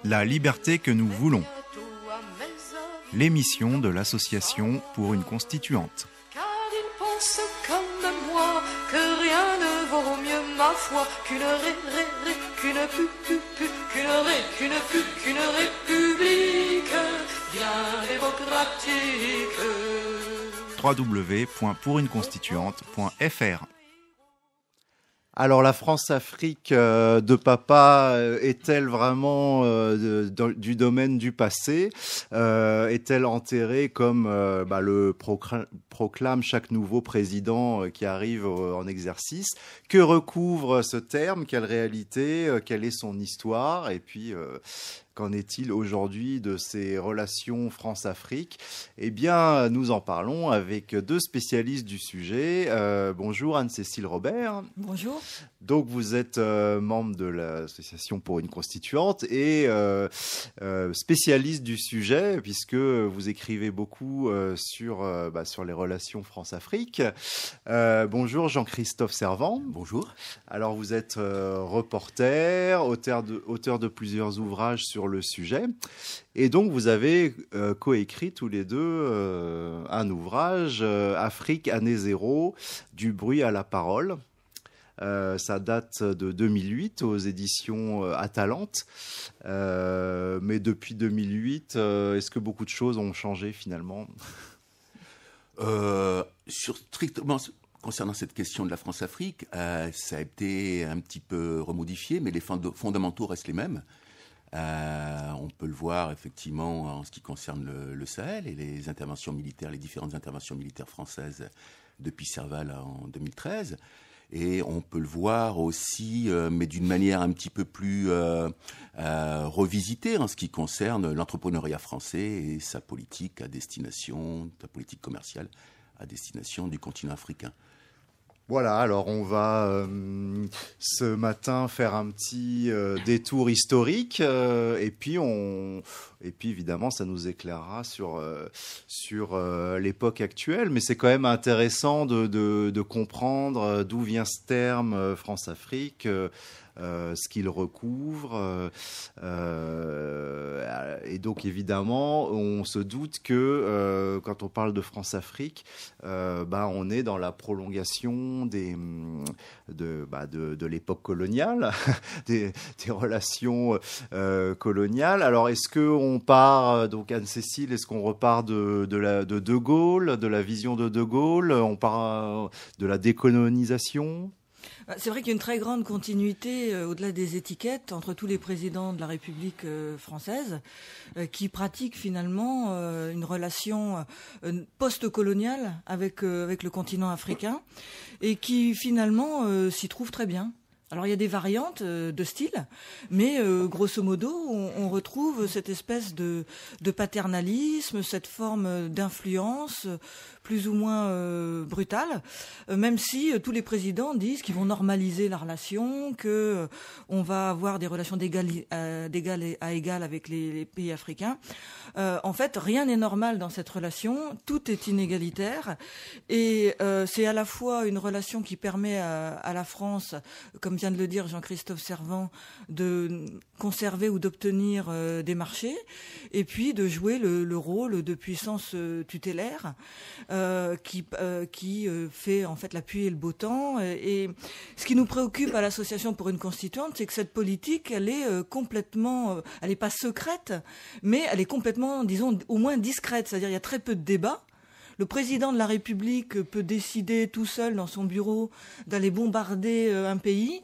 La liberté que nous voulons. L'émission de l'association pour une constituante. Car il pense comme moi que rien ne vaut mieux ma foi qu'une république bien démocratique. www.pouruneconstituante.fr. Alors la France-Afrique de papa est-elle vraiment du domaine du passé? Est-elle enterrée comme le proclame chaque nouveau président qui arrive en exercice? Que recouvre ce terme? Quelle réalité? Quelle est son histoire? Et puis qu'en est-il aujourd'hui de ces relations France-Afrique? Eh bien, nous en parlons avec deux spécialistes du sujet. Bonjour Anne-Cécile Robert. Bonjour. Donc vous êtes membre de l'association pour une constituante et spécialiste du sujet puisque vous écrivez beaucoup sur les relations France-Afrique. Bonjour Jean-Christophe Servan. Bonjour. Alors vous êtes reporter, auteur de plusieurs ouvrages sur le sujet. Et donc, vous avez coécrit tous les deux un ouvrage, Afrique, année zéro, du bruit à la parole. Ça date de 2008 aux éditions Atalante. Mais depuis 2008, est-ce que beaucoup de choses ont changé finalement ? Strictement concernant cette question de la France-Afrique, ça a été un petit peu remodifié, mais les fondamentaux restent les mêmes. On peut le voir effectivement en ce qui concerne le Sahel et les interventions militaires, les différentes interventions militaires françaises depuis Serval en 2013. Et on peut le voir aussi, mais d'une manière un petit peu plus revisitée en ce qui concerne l'entrepreneuriat français et sa politique commerciale à destination du continent africain. Voilà, alors on va ce matin faire un petit détour historique et puis évidemment ça nous éclairera sur l'époque actuelle, mais c'est quand même intéressant de comprendre d'où vient ce terme France-Afrique. Ce qu'il recouvre. Et donc, évidemment, on se doute que quand on parle de France-Afrique, on est dans la prolongation de l'époque coloniale, des relations coloniales. Alors, est-ce qu'on part, donc Anne-Cécile, est-ce qu'on repart de De Gaulle, de la vision de De Gaulle? On part de la décolonisation? C'est vrai qu'il y a une très grande continuité, au-delà des étiquettes, entre tous les présidents de la République française qui pratiquent finalement une relation post-coloniale avec le continent africain et qui finalement s'y trouvent très bien. Alors il y a des variantes de style, mais grosso modo, on retrouve cette espèce de paternalisme, cette forme d'influence plus ou moins brutale, même si tous les présidents disent qu'ils vont normaliser la relation, que on va avoir des relations d'égal à égal avec les pays africains. En fait, rien n'est normal dans cette relation, tout est inégalitaire, et c'est à la fois une relation qui permet à la France, comme vient de le dire Jean-Christophe Servan, de conserver ou d'obtenir des marchés, et puis de jouer le rôle de puissance tutélaire qui fait en fait la pluie et le beau temps. Et ce qui nous préoccupe à l'association pour une constituante, c'est que cette politique, elle est complètement, elle n'est pas secrète, mais elle est complètement, disons, au moins discrète. C'est-à-dire, il y a très peu de débats. Le président de la République peut décider tout seul dans son bureau d'aller bombarder un pays.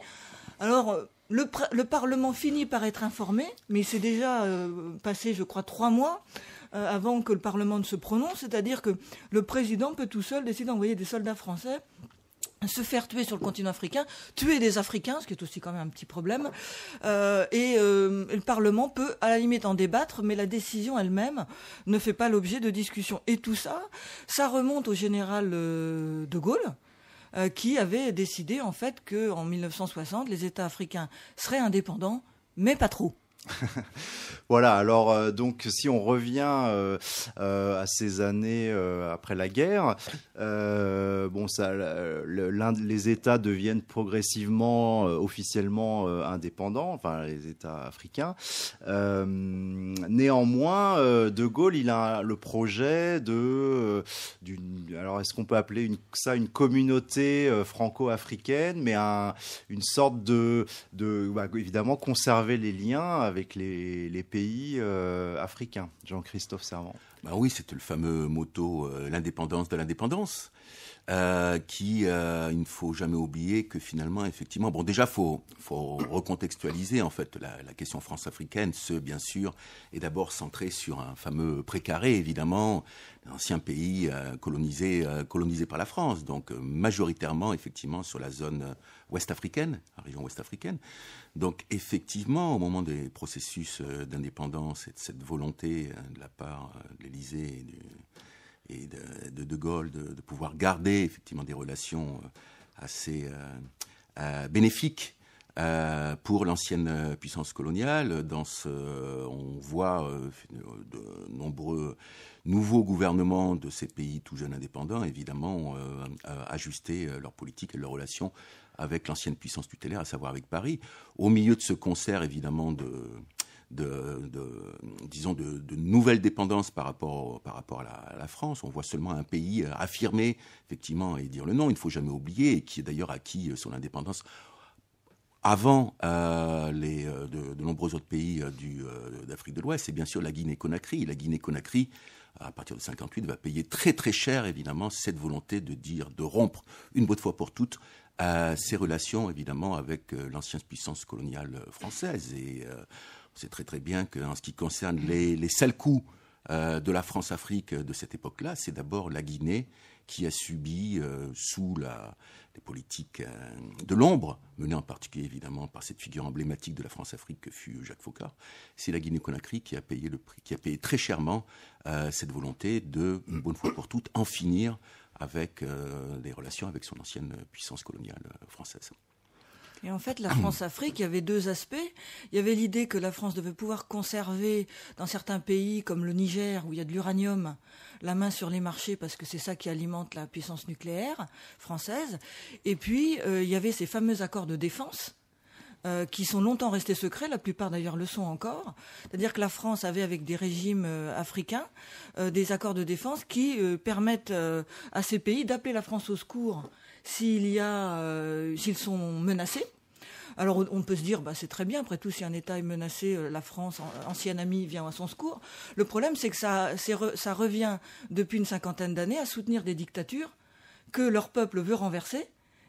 Alors, le Parlement finit par être informé, mais c'est déjà passé, je crois, 3 mois avant que le Parlement ne se prononce. C'est-à-dire que le président peut tout seul décider d'envoyer des soldats français se faire tuer sur le continent africain, tuer des Africains, ce qui est aussi quand même un petit problème. Le Parlement peut, à la limite, en débattre, mais la décision elle-même ne fait pas l'objet de discussion. Et tout ça, ça remonte au général de Gaulle, qui avait décidé en fait qu'en 1960, les États africains seraient indépendants, mais pas trop. Voilà, alors donc si on revient à ces années après la guerre, les États deviennent progressivement, officiellement indépendants, enfin les États africains. Néanmoins, De Gaulle, il a le projet alors est-ce qu'on peut appeler ça une communauté franco-africaine, mais une sorte évidemment conserver les liens avec les pays africains. Jean-Christophe Servan. Oui, c'était le fameux motto l'indépendance de l'indépendance. Il ne faut jamais oublier que finalement, effectivement, déjà, faut recontextualiser en fait la question france-africaine. Bien sûr, est d'abord centré sur un fameux précaré, évidemment, un ancien pays colonisé par la France, donc majoritairement, effectivement, sur la zone ouest-africaine, la région ouest-africaine. Donc, effectivement, au moment des processus d'indépendance et de cette volonté de la part de l'Élysée et de Gaulle de pouvoir garder effectivement des relations assez bénéfiques pour l'ancienne puissance coloniale. On voit de nombreux nouveaux gouvernements de ces pays tout jeunes indépendants, évidemment, ajuster leur politique et leurs relations avec l'ancienne puissance tutélaire, à savoir avec Paris. Au milieu de ce concert, évidemment, de nouvelles dépendances par rapport à la France. On voit seulement un pays affirmer, effectivement, et dire le nom, il ne faut jamais oublier, et qui est d'ailleurs acquis son indépendance avant de nombreux autres pays d'Afrique de l'Ouest. C'est bien sûr la Guinée-Conakry. La Guinée-Conakry, à partir de 1958, va payer très très cher, évidemment, cette volonté de rompre une bonne fois pour toutes ses relations, évidemment, avec l'ancienne puissance coloniale française. Et on sait très très bien qu'en ce qui concerne les sales coups de la France-Afrique de cette époque-là, c'est d'abord la Guinée qui a subi sous les politiques de l'ombre, menées en particulier évidemment par cette figure emblématique de la France-Afrique que fut Jacques Foccart. C'est la Guinée-Conakry qui a payé le prix, qui a payé très chèrement cette volonté de, une bonne fois pour toutes, en finir avec les relations avec son ancienne puissance coloniale française. Et en fait, la France-Afrique, il y avait deux aspects. Il y avait l'idée que la France devait pouvoir conserver dans certains pays, comme le Niger, où il y a de l'uranium, la main sur les marchés, parce que c'est ça qui alimente la puissance nucléaire française. Et puis, il y avait ces fameux accords de défense, qui sont longtemps restés secrets, la plupart d'ailleurs le sont encore. C'est-à-dire que la France avait avec des régimes africains des accords de défense qui permettent à ces pays d'appeler la France au secours s'ils sont menacés. Alors on peut se dire, c'est très bien, après tout, si un État est menacé, la France, ancienne amie, vient à son secours. Le problème, c'est que ça revient depuis une cinquantaine d'années à soutenir des dictatures que leur peuple veut renverser,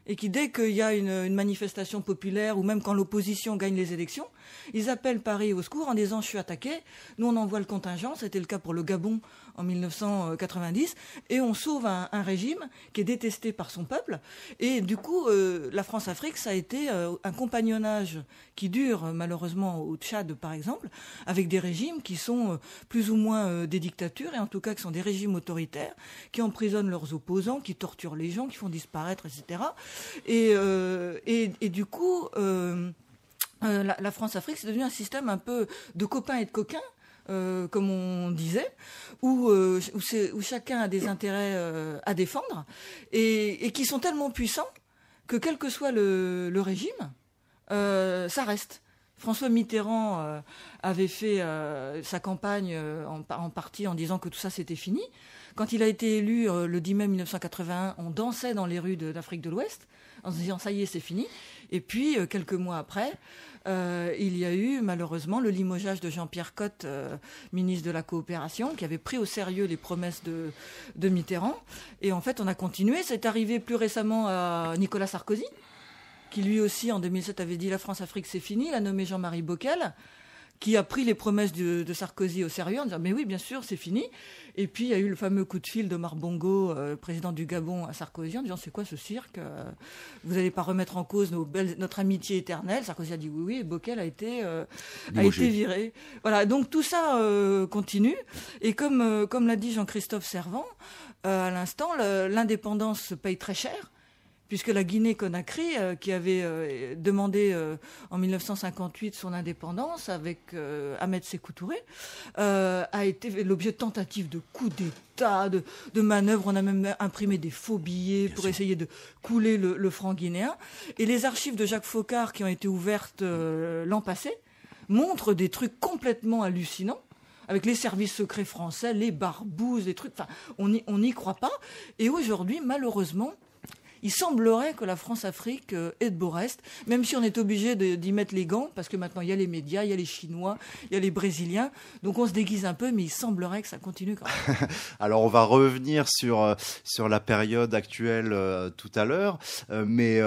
et qui, dès qu'il y a une manifestation populaire, ou même quand l'opposition gagne les élections, ils appellent Paris au secours en disant « je suis attaqué », nous on envoie le contingent, c'était le cas pour le Gabon en 1990, et on sauve un régime qui est détesté par son peuple. Et du coup, la France-Afrique, ça a été un compagnonnage qui dure malheureusement au Tchad par exemple, avec des régimes qui sont plus ou moins des dictatures, et en tout cas qui sont des régimes autoritaires, qui emprisonnent leurs opposants, qui torturent les gens, qui font disparaître, etc. Et du coup, la France-Afrique, c'est devenu un système un peu de copains et de coquins, comme on disait, où chacun a des intérêts à défendre, et qui sont tellement puissants que quel que soit le régime, ça reste. François Mitterrand avait fait sa campagne en partie en disant que tout ça c'était fini. Quand il a été élu le 10 mai 1981, on dansait dans les rues d'Afrique de l'Ouest en se disant ça y est, c'est fini. Et puis quelques mois après, il y a eu malheureusement le limogeage de Jean-Pierre Cot, ministre de la Coopération, qui avait pris au sérieux les promesses de Mitterrand. Et en fait, on a continué. C'est arrivé plus récemment à Nicolas Sarkozy, qui lui aussi en 2007 avait dit la France-Afrique c'est fini, il a nommé Jean-Marie Bockel, qui a pris les promesses de Sarkozy au sérieux en disant mais oui bien sûr c'est fini. Et puis il y a eu le fameux coup de fil d'Omar Bongo, président du Gabon, à Sarkozy en disant c'est quoi ce cirque, vous n'allez pas remettre en cause notre amitié éternelle. Sarkozy a dit oui et Bockel a été viré. Voilà, donc tout ça continue, et comme l'a dit Jean-Christophe Servan à l'instant, l'indépendance se paye très cher. puisque la Guinée-Conakry, qui avait demandé en 1958 son indépendance avec Ahmed Sékou Touré, a été l'objet de tentatives de coups d'État, de manœuvres. On a même imprimé des faux billets pour essayer de couler le franc guinéen. Et les archives de Jacques Foccart, qui ont été ouvertes l'an passé, montrent des trucs complètement hallucinants, avec les services secrets français, les barbouzes, des trucs. Enfin, on n'y croit pas. Et aujourd'hui, malheureusement, il semblerait que la France-Afrique est de beau reste, même si on est obligé d'y mettre les gants, parce que maintenant il y a les médias, il y a les Chinois, il y a les Brésiliens, donc on se déguise un peu, mais il semblerait que ça continue quand même. Alors on va revenir sur la période actuelle tout à l'heure, mais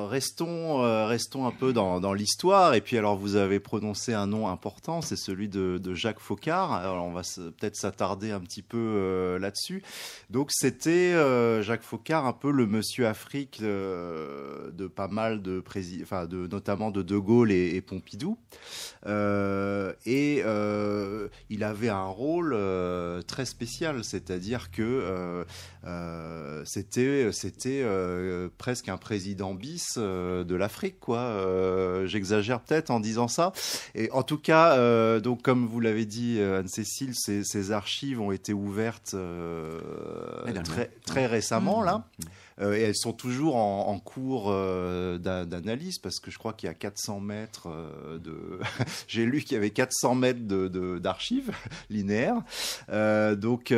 restons un peu dans l'histoire. Et puis alors vous avez prononcé un nom important, c'est celui de Jacques Foccart. Alors on va peut-être s'attarder un petit peu là-dessus. Donc c'était Jacques Foccart, un peu le monsieur Afrique de pas mal de présidents, enfin notamment de Gaulle et Pompidou. Il avait un rôle très spécial, c'est-à-dire que c'était presque un président bis de l'Afrique, quoi. J'exagère peut-être en disant ça. Et en tout cas, donc comme vous l'avez dit, Anne-Cécile, ces archives ont été ouvertes très récemment là. Et elles sont toujours en cours d'analyse, parce que je crois qu'il y a 400 mètres J'ai lu qu'il y avait 400 mètres d'archives linéaires. Donc,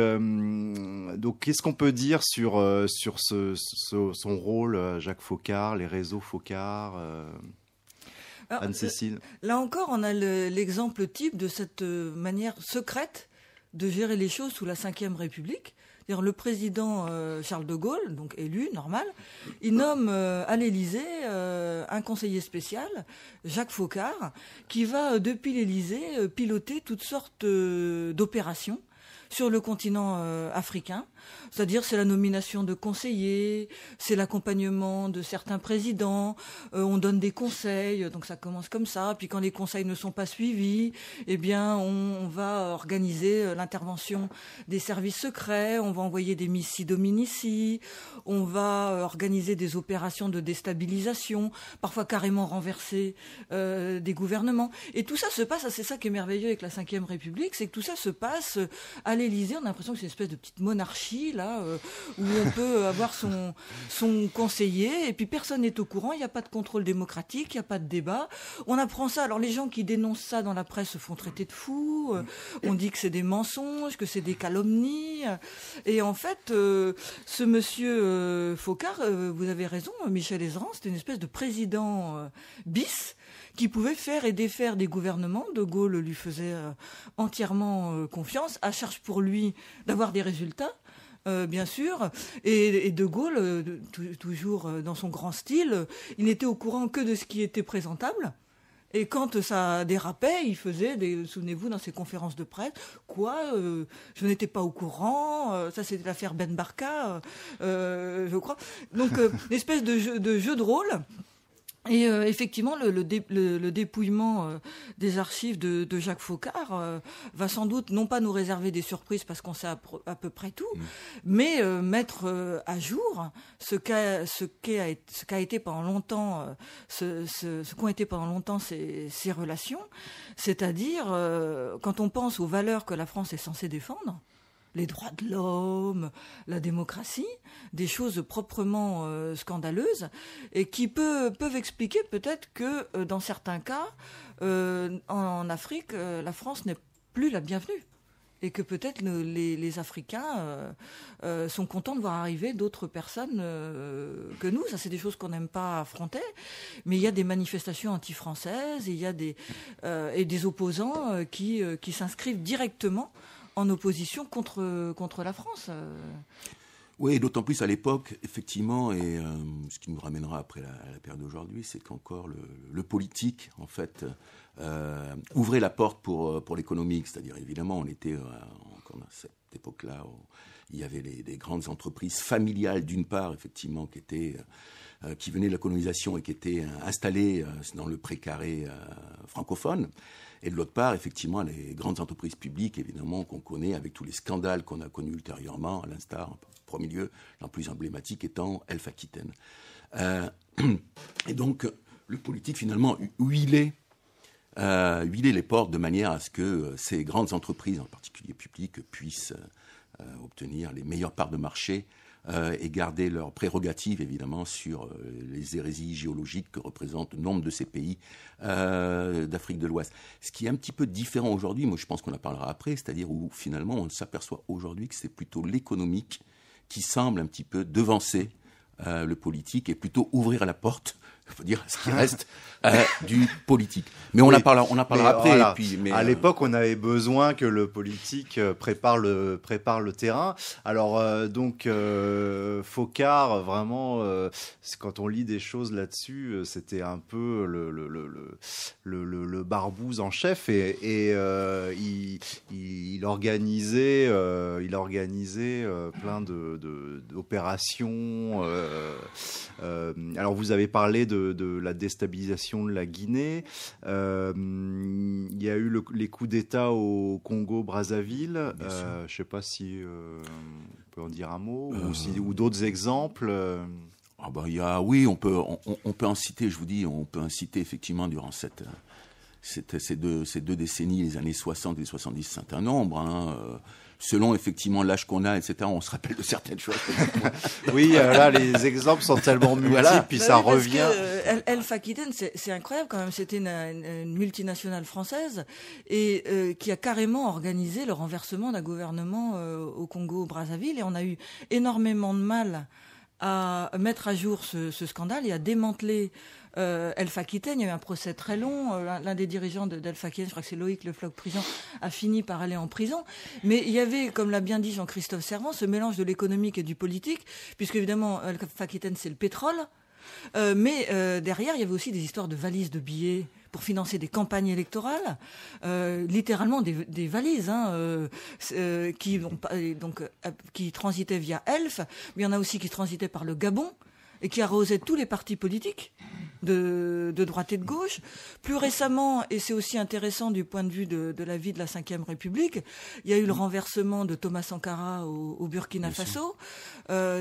qu'est-ce qu'on peut dire sur son rôle, Jacques Foccart, les réseaux Foccart Anne-Cécile. Là encore, on a l'exemple type de cette manière secrète de gérer les choses sous la Ve République. C'est-à-dire le président Charles de Gaulle, donc élu, normal, il nomme à l'Élysée un conseiller spécial, Jacques Foccart, qui va, depuis l'Élysée, piloter toutes sortes d'opérations sur le continent africain. C'est-à-dire c'est la nomination de conseillers, c'est l'accompagnement de certains présidents, on donne des conseils, donc ça commence comme ça. Puis quand les conseils ne sont pas suivis, eh bien on va organiser l'intervention des services secrets, on va envoyer des missi dominici, on va organiser des opérations de déstabilisation, parfois carrément renverser des gouvernements. Et tout ça se passe, c'est ça qui est merveilleux avec la Ve République, c'est que tout ça se passe à l'Élysée. On a l'impression que c'est une espèce de petite monarchie là, où on peut avoir son conseiller, et puis personne n'est au courant, il n'y a pas de contrôle démocratique, il n'y a pas de débat. On apprend ça, alors les gens qui dénoncent ça dans la presse se font traiter de fous, on dit que c'est des mensonges, que c'est des calomnies, et en fait, ce monsieur Foccart, vous avez raison, Michel Ezran, c'était une espèce de président bis, qui pouvait faire et défaire des gouvernements. De Gaulle lui faisait entièrement confiance, à charge pour lui d'avoir des résultats. Bien sûr, et De Gaulle, toujours dans son grand style, il n'était au courant que de ce qui était présentable. Et quand ça dérapait, il faisait souvenez-vous, dans ses conférences de presse, je n'étais pas au courant, ça c'était l'affaire Ben Barka, je crois. Donc, une espèce de jeu de rôle. Et effectivement, le dépouillement des archives de Jacques Foccart va sans doute non pas nous réserver des surprises parce qu'on sait à peu près tout, mais mettre à jour ce qu'a été pendant longtemps, ce qu'ont été pendant longtemps ces relations, c'est-à-dire quand on pense aux valeurs que la France est censée défendre, les droits de l'homme, la démocratie, des choses proprement scandaleuses et qui peuvent expliquer peut-être que dans certains cas, en Afrique, la France n'est plus la bienvenue. Et que peut-être les Africains sont contents de voir arriver d'autres personnes que nous. Ça, c'est des choses qu'on n'aime pas affronter. Mais il y a des manifestations anti-françaises, il y a des opposants qui s'inscrivent directement en opposition contre la France. Oui, d'autant plus à l'époque, effectivement, et ce qui nous ramènera après la période d'aujourd'hui, c'est qu'encore le politique, en fait, ouvrait la porte pour l'économique. C'est-à-dire, évidemment, on était encore dans cette époque-là où il y avait des grandes entreprises familiales, d'une part, effectivement, qui venaient de la colonisation et qui étaient installées dans le précaré francophone. Et de l'autre part, effectivement, les grandes entreprises publiques, évidemment, qu'on connaît avec tous les scandales qu'on a connus ultérieurement, à l'instar, en premier lieu, la plus emblématique étant Elf Aquitaine. Et donc, le politique, finalement, huilait les portes de manière à ce que ces grandes entreprises, en particulier publiques, puissent obtenir les meilleures parts de marché et garder leurs prérogatives, évidemment, sur les hérésies géologiques que représentent nombre de ces pays d'Afrique de l'Ouest. Ce qui est un petit peu différent aujourd'hui, moi je pense qu'on en parlera après, c'est-à-dire où finalement on s'aperçoit aujourd'hui que c'est plutôt l'économique qui semble un petit peu devancer le politique et plutôt ouvrir la porte, il faut dire, ce qui reste du politique. Mais on en parlera après. Voilà. Et puis, à l'époque, on avait besoin que le politique prépare le terrain. Alors, Focard, vraiment, quand on lit des choses là-dessus, c'était un peu le barbouze en chef et il organisait plein d'opérations. Alors, vous avez parlé de la déstabilisation de la Guinée. Il y a eu les coups d'État au Congo-Brazzaville. Je ne sais pas si on peut en dire un mot ou d'autres exemples. Oui, on peut en citer. Je vous dis, on peut en citer effectivement durant ces deux décennies, les années 60 et 70, un certain nombre. Selon effectivement l'âge qu'on a, etc., on se rappelle de certaines choses. Oui, là, les exemples sont tellement multiples, puis ça revient. Elf Aquitaine, c'est incroyable quand même. C'était une multinationale française et qui a carrément organisé le renversement d'un gouvernement au Congo-Brazzaville. Et on a eu énormément de mal à mettre à jour ce scandale et à démanteler Elf Aquitaine. Il y a eu un procès très long. L'un des dirigeants d'Elf Aquitaine, je crois que c'est Loïc Le Floch-Prigent, a fini par aller en prison. Mais il y avait, comme l'a bien dit Jean-Christophe Servan, ce mélange de l'économique et du politique, puisque évidemment Elf Aquitaine c'est le pétrole. Mais derrière, il y avait aussi des histoires de valises de billets pour financer des campagnes électorales, littéralement des valises qui transitaient via Elf, mais il y en a aussi qui transitaient par le Gabon et qui arrosaient tous les partis politiques de droite et de gauche. Plus récemment, et c'est aussi intéressant du point de vue de la vie de la Ve République, il y a eu le renversement de Thomas Sankara au Burkina Faso.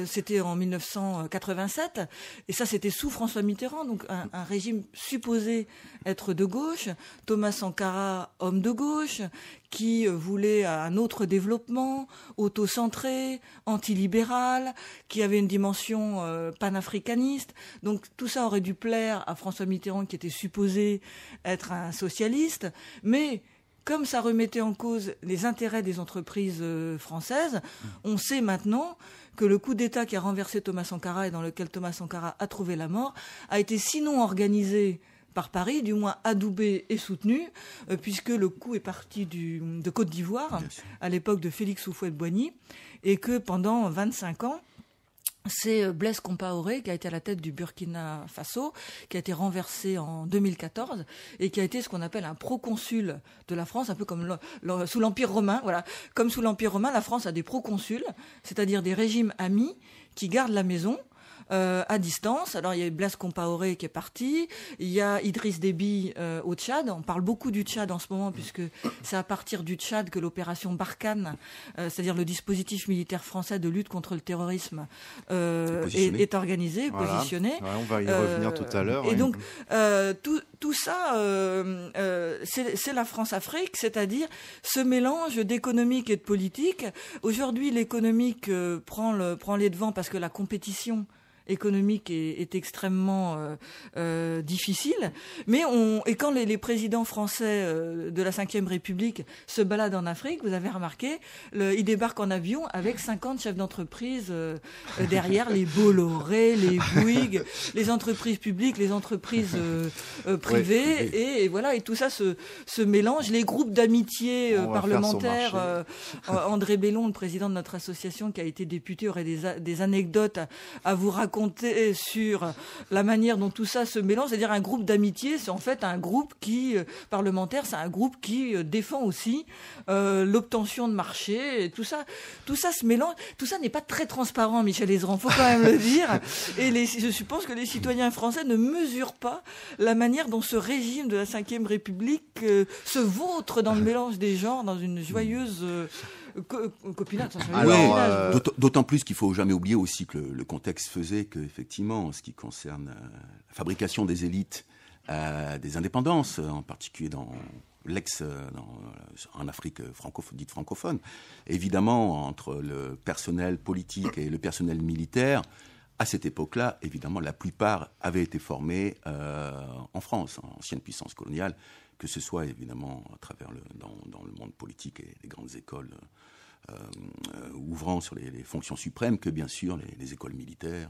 C'était en 1987, et ça c'était sous François Mitterrand, donc un régime supposé être de gauche. Thomas Sankara, homme de gauche, qui voulait un autre développement, auto-centré, antilibéral, qui avait une dimension panafricaniste. Donc tout ça aurait dû plaire à François Mitterrand, qui était supposé être un socialiste, mais comme ça remettait en cause les intérêts des entreprises françaises, on sait maintenant que le coup d'État qui a renversé Thomas Sankara et dans lequel Thomas Sankara a trouvé la mort a été sinon organisé par Paris, du moins adoubé et soutenu, puisque le coup est parti de Côte d'Ivoire, à l'époque de Félix Houphouët-Boigny, et que pendant 25 ans, c'est Blaise Compaoré qui a été à la tête du Burkina Faso, qui a été renversé en 2014 et qui a été ce qu'on appelle un proconsul de la France, un peu comme sous l'Empire romain. Voilà, comme sous l'Empire romain, la France a des proconsuls, c'est-à-dire des régimes amis qui gardent la maison. À distance. Alors il y a Blaise Compaoré qui est parti, il y a Idriss Déby au Tchad. On parle beaucoup du Tchad en ce moment puisque c'est à partir du Tchad que l'opération Barkhane, c'est-à-dire le dispositif militaire français de lutte contre le terrorisme, est organisé, positionné. Ouais, on va y revenir tout à l'heure. Et donc tout ça, c'est la France-Afrique, c'est-à-dire ce mélange d'économique et de politique. Aujourd'hui, l'économique prend les devants parce que la compétition économique est extrêmement difficile, mais quand les présidents français de la Ve République se baladent en Afrique, vous avez remarqué, ils débarquent en avion avec 50 chefs d'entreprise derrière, les Bolloré, les Bouygues, les entreprises publiques, les entreprises privées, et voilà, et tout ça se mélange. Les groupes d'amitié parlementaires, André Bellon, le président de notre association qui a été député, aurait des anecdotes à vous raconter sur la manière dont tout ça se mélange. C'est-à-dire un groupe d'amitié, c'est en fait un groupe parlementaire, c'est un groupe qui défend aussi l'obtention de marché. Et tout ça se mélange. Tout ça n'est pas très transparent, Michel Ezran, faut quand même le dire. Et je pense que les citoyens français ne mesurent pas la manière dont ce régime de la Ve République se vautre dans le mélange des genres, dans une joyeuse Copinage, ça serait Alors, copinage. D'autant plus qu'il faut jamais oublier aussi que le contexte faisait qu'effectivement, en ce qui concerne la fabrication des élites des indépendances, en particulier en Afrique dite francophone, évidemment, entre le personnel politique et le personnel militaire, à cette époque-là, évidemment, la plupart avaient été formés en France, en ancienne puissance coloniale, que ce soit évidemment à travers dans le monde politique et les grandes écoles ouvrant sur les fonctions suprêmes, que bien sûr les écoles militaires,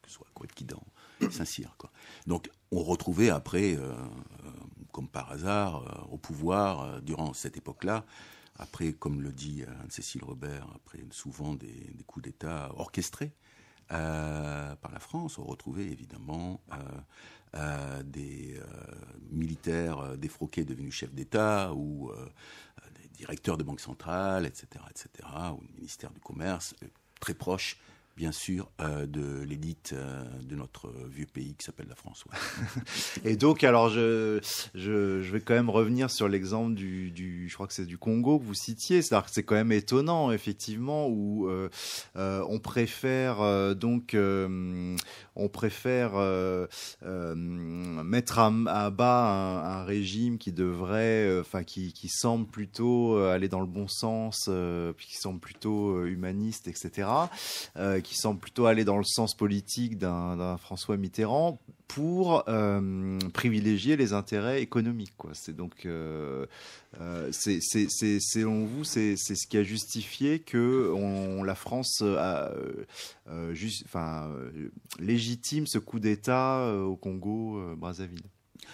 que ce soit Couët-Quidan, Saint-Cyr, quoi. Donc on retrouvait après, comme par hasard, au pouvoir durant cette époque-là, après, comme le dit Anne-Cécile Robert, après souvent des coups d'État orchestrés par la France, on retrouvait évidemment des militaires défroqués devenus chefs d'État ou des directeurs de banque centrale, etc., ou le ministère du Commerce, très proches, bien sûr, de l'élite de notre vieux pays qui s'appelle la France. Ouais. Et donc, alors, je vais quand même revenir sur l'exemple je crois que c'est du Congo que vous citiez. C'est-à-dire que c'est quand même étonnant, effectivement, où on préfère mettre à bas un régime qui devrait, qui semble plutôt aller dans le bon sens, puis qui semble plutôt humaniste, etc., qui semble plutôt aller dans le sens politique d'un François Mitterrand pour privilégier les intérêts économiques, quoi. C'est donc, selon vous, c'est ce qui a justifié que la France légitime ce coup d'État au Congo Brazzaville.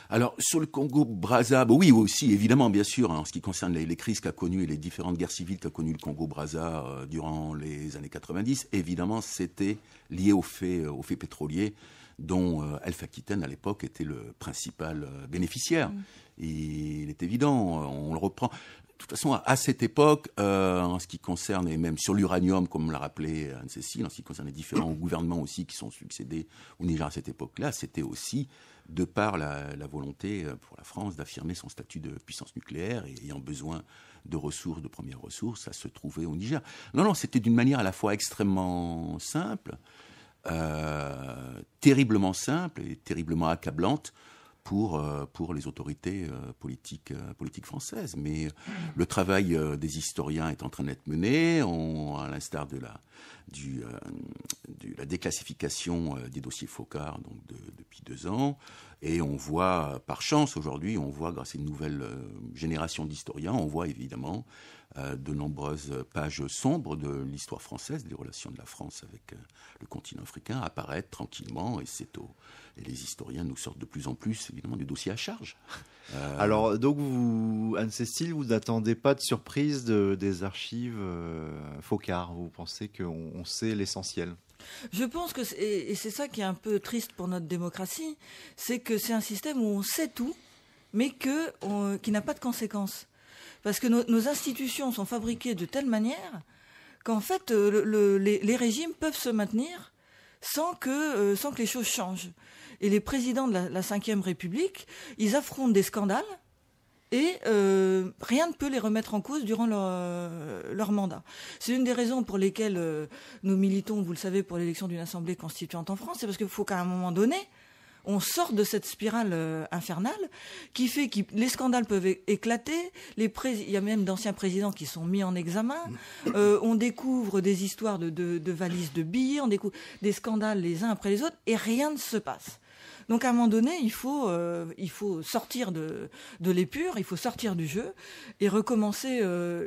Alors, sur le Congo-Brazza, oui, aussi, évidemment, bien sûr, en ce qui concerne les crises qu'a connues et les différentes guerres civiles qu'a connues le Congo-Brazza durant les années 90, évidemment, c'était lié aux faits pétroliers dont Elf Aquitaine, à l'époque, était le principal bénéficiaire. Et il est évident, on le reprend. De toute façon, à cette époque, en ce qui concerne, et même sur l'uranium, comme l'a rappelé Anne-Cécile, en ce qui concerne les différents gouvernements aussi qui sont succédés au Niger à cette époque-là, c'était aussi de par la volonté pour la France d'affirmer son statut de puissance nucléaire et ayant besoin de ressources, de premières ressources, ça se trouvait au Niger. Non, c'était d'une manière à la fois extrêmement simple, terriblement simple et terriblement accablante pour les autorités politiques françaises. Mais le travail des historiens est en train d'être mené, à l'instar de la déclassification des dossiers Focard donc depuis 2 ans. Et on voit, par chance aujourd'hui, grâce à une nouvelle génération d'historiens, on voit évidemment de nombreuses pages sombres de l'histoire française, des relations de la France avec le continent africain apparaître tranquillement, et les historiens nous sortent de plus en plus, évidemment, du dossier à charge. Alors, donc, Anne-Cécile, vous n'attendez pas de surprise des archives Focard. Vous pensez qu'on sait l'essentiel? Je pense que, et c'est ça qui est un peu triste pour notre démocratie, c'est que c'est un système où on sait tout, mais qui n'a pas de conséquences. Parce que nos institutions sont fabriquées de telle manière qu'en fait, les régimes peuvent se maintenir sans que les choses changent. Et les présidents de la Ve République, ils affrontent des scandales et rien ne peut les remettre en cause durant leur mandat. C'est une des raisons pour lesquelles nous militons, vous le savez, pour l'élection d'une assemblée constituante en France. C'est parce qu'il faut qu'à un moment donné, on sort de cette spirale infernale qui fait que les scandales peuvent éclater. Il y a même d'anciens présidents qui sont mis en examen. On découvre des histoires de valises de billets, on découvre des scandales les uns après les autres et rien ne se passe. Donc à un moment donné, il faut sortir de l'épure, il faut sortir du jeu et recommencer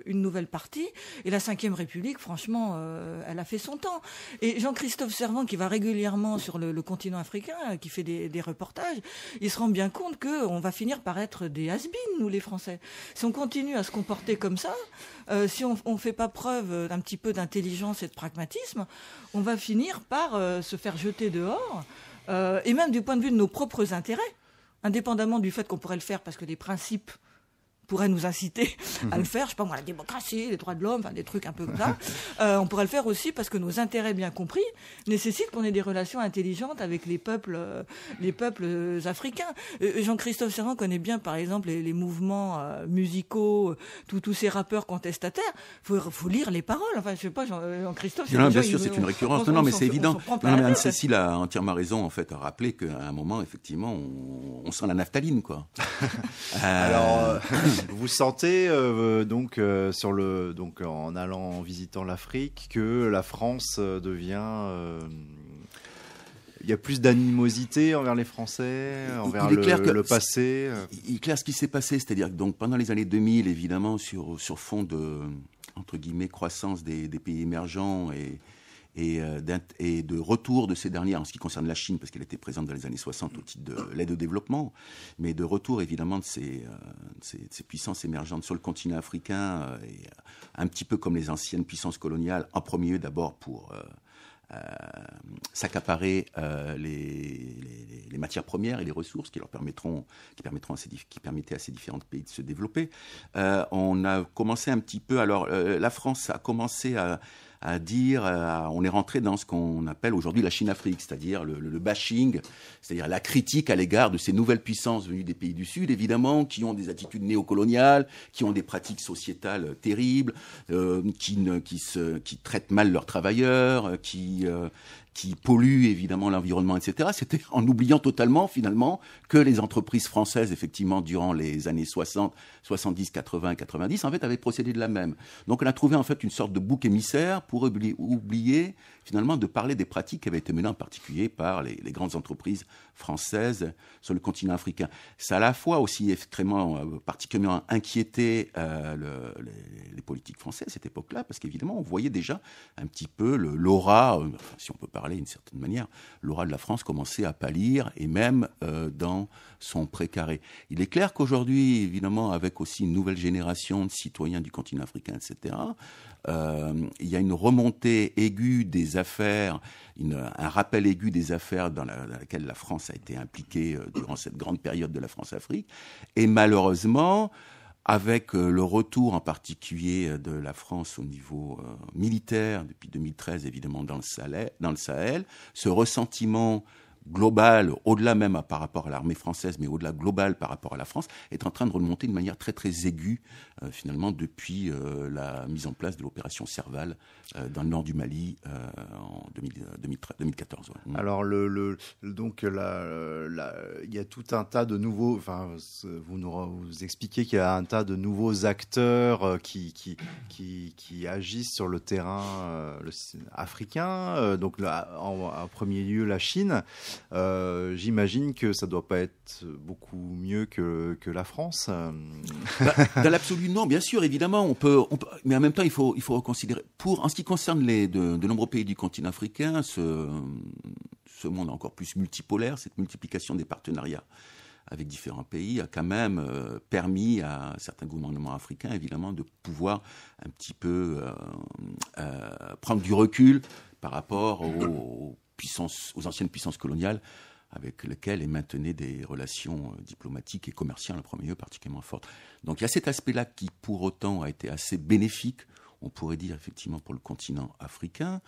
une nouvelle partie. Et la Ve République, franchement, elle a fait son temps. Et Jean-Christophe Servan, qui va régulièrement sur le continent africain, qui fait des reportages, il se rend bien compte qu'on va finir par être des has-beens, nous les Français. Si on continue à se comporter comme ça, si on ne fait pas preuve d'un petit peu d'intelligence et de pragmatisme, on va finir par se faire jeter dehors. Et même du point de vue de nos propres intérêts, indépendamment du fait qu'on pourrait le faire parce que des principes pourrait nous inciter à le faire, je sais pas moi, la démocratie, les droits de l'homme, enfin des trucs un peu comme ça. On pourrait le faire aussi parce que nos intérêts bien compris nécessitent qu'on ait des relations intelligentes avec les peuples africains. Jean-Christophe Servan connaît bien, par exemple, les mouvements musicaux, tous ces rappeurs contestataires. Faut lire les paroles. Enfin, je sais pas, Jean-Christophe. Non, bien sûr, c'est une récurrence. Non, mais c'est évident. Non, mais Anne-Cécile a entièrement raison, en fait, à rappeler qu'à un moment, effectivement, on sent la naphtaline, quoi. Alors, vous sentez donc en allant en visitant l'Afrique que la France devient il y a plus d'animosité envers les Français, envers le passé. Il est clair ce qui s'est passé, c'est-à-dire que donc pendant les années 2000, évidemment, sur fond de entre guillemets croissance des pays émergents et de retour de ces dernières en ce qui concerne la Chine, parce qu'elle était présente dans les années 60 au titre de l'aide au développement, mais de retour évidemment de ces puissances émergentes sur le continent africain, et un petit peu comme les anciennes puissances coloniales, en premier lieu d'abord pour s'accaparer les matières premières et les ressources qui permettaient à ces différents pays de se développer. On a commencé un petit peu, alors la France a commencé à dire, on est rentré dans ce qu'on appelle aujourd'hui la Chine-Afrique, c'est-à-dire le bashing, c'est-à-dire la critique à l'égard de ces nouvelles puissances venues des pays du Sud, évidemment, qui ont des attitudes néocoloniales, qui ont des pratiques sociétales terribles, qui traitent mal leurs travailleurs, qui polluent évidemment l'environnement, etc. C'était en oubliant totalement, finalement, que les entreprises françaises, effectivement, durant les années 60, 70, 80, 90, en fait, avaient procédé de la même. Donc, on a trouvé, en fait, une sorte de bouc émissaire pour oublier, finalement, de parler des pratiques qui avaient été menées en particulier par les grandes entreprises françaises sur le continent africain. Ça a à la fois aussi particulièrement inquiété les politiques françaises à cette époque-là, parce qu'évidemment, on voyait déjà un petit peu l'aura, si on peut parler d'une certaine manière, l'aura de la France commençait à pâlir, et même dans son précaré. Il est clair qu'aujourd'hui, évidemment, avec aussi une nouvelle génération de citoyens du continent africain, etc., il y a une remontée aiguë des affaires, un rappel aigu des affaires dans laquelle la France a été impliquée durant cette grande période de la France-Afrique. Et malheureusement, avec le retour en particulier de la France au niveau militaire, depuis 2013 évidemment dans le Sahel, ce ressentiment global, au-delà même par rapport à l'armée française, mais au-delà global par rapport à la France, est en train de remonter de manière très très aiguë, finalement, depuis la mise en place de l'opération Serval dans le nord du Mali en 2014. Ouais. Alors, donc, il y a tout un tas de nouveaux... Enfin, vous expliquez qu'il y a un tas de nouveaux acteurs qui agissent sur le terrain africain. Donc, en premier lieu, la Chine. J'imagine que ça doit pas être beaucoup mieux que la France. Dans l'absolu, non, bien sûr, évidemment, on peut, mais en même temps, il faut reconsidérer. En ce qui concerne de nombreux pays du continent africain, ce monde encore plus multipolaire, cette multiplication des partenariats avec différents pays a quand même permis à certains gouvernements africains, évidemment, de pouvoir un petit peu prendre du recul par rapport aux anciennes puissances coloniales avec lesquelles ils maintenaient des relations diplomatiques et commerciales en premier lieu particulièrement fortes. Donc il y a cet aspect-là qui, pour autant, a été assez bénéfique, on pourrait dire effectivement, pour le continent africain.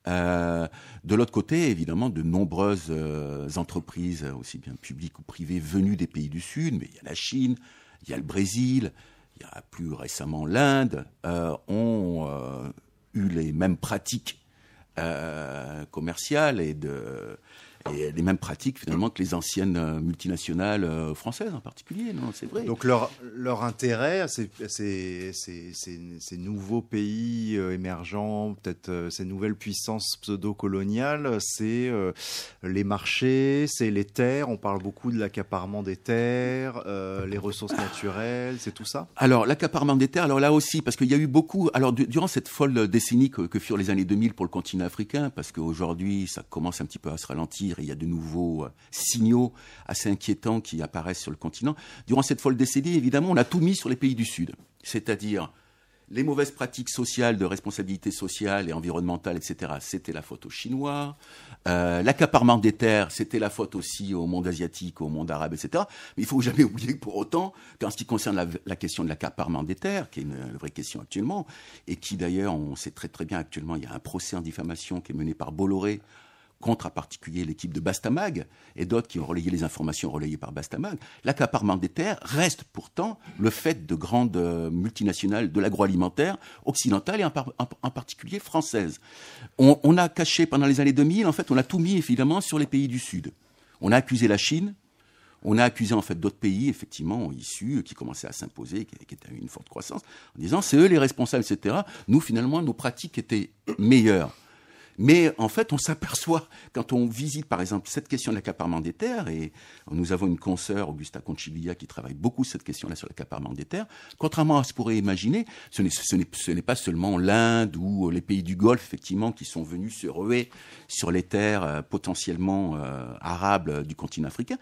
De l'autre côté, évidemment, de nombreuses entreprises, aussi bien publiques ou privées, venues des pays du Sud, mais il y a la Chine, il y a le Brésil, il y a plus récemment l'Inde, ont eu les mêmes pratiques commerciales et les mêmes pratiques finalement que les anciennes multinationales françaises en particulier, non, c'est vrai. Donc leur intérêt, ces nouveaux pays émergents, peut-être ces nouvelles puissances pseudo-coloniales, c'est les marchés, c'est les terres, on parle beaucoup de l'accaparement des terres, les ressources naturelles, c'est tout ça? Alors l'accaparement des terres, alors là aussi, parce qu'il y a eu beaucoup, alors durant cette folle décennie que furent les années 2000 pour le continent africain, parce qu'aujourd'hui ça commence un petit peu à se ralentir, et il y a de nouveaux signaux assez inquiétants qui apparaissent sur le continent. Durant cette folle décennie, évidemment, on a tout mis sur les pays du Sud, c'est-à-dire Les mauvaises pratiques sociales, de responsabilité sociale et environnementale, etc., c'était la faute aux Chinois. L'accaparement des terres, c'était la faute aussi au monde asiatique, au monde arabe, etc. Mais il ne faut jamais oublier que pour autant, qu'en ce qui concerne la question de l'accaparement des terres, qui est une vraie question actuellement, et qui d'ailleurs, on sait très très bien actuellement, il y a un procès en diffamation qui est mené par Bolloré, contre en particulier l'équipe de Bastamag et d'autres qui ont relayé les informations relayées par Bastamag, l'accaparement des terres reste pourtant le fait de grandes multinationales de l'agroalimentaire occidentale et en particulier française. On a caché pendant les années 2000, en fait, on a tout mis évidemment sur les pays du Sud. On a accusé la Chine, on a accusé en fait d'autres pays effectivement issus qui commençaient à s'imposer, qui étaient à une forte croissance, en disant c'est eux les responsables, etc. Nous finalement nos pratiques étaient meilleures. Mais en fait, on s'aperçoit, quand on visite par exemple cette question de l'accaparement des terres, et nous avons une consoeur, Augusta Conciglia, qui travaille beaucoup cette question-là sur l'accaparement des terres, contrairement à ce qu'on pourrait imaginer, ce n'est pas seulement l'Inde ou les pays du Golfe, effectivement, qui sont venus se ruer sur les terres potentiellement arables du continent africain.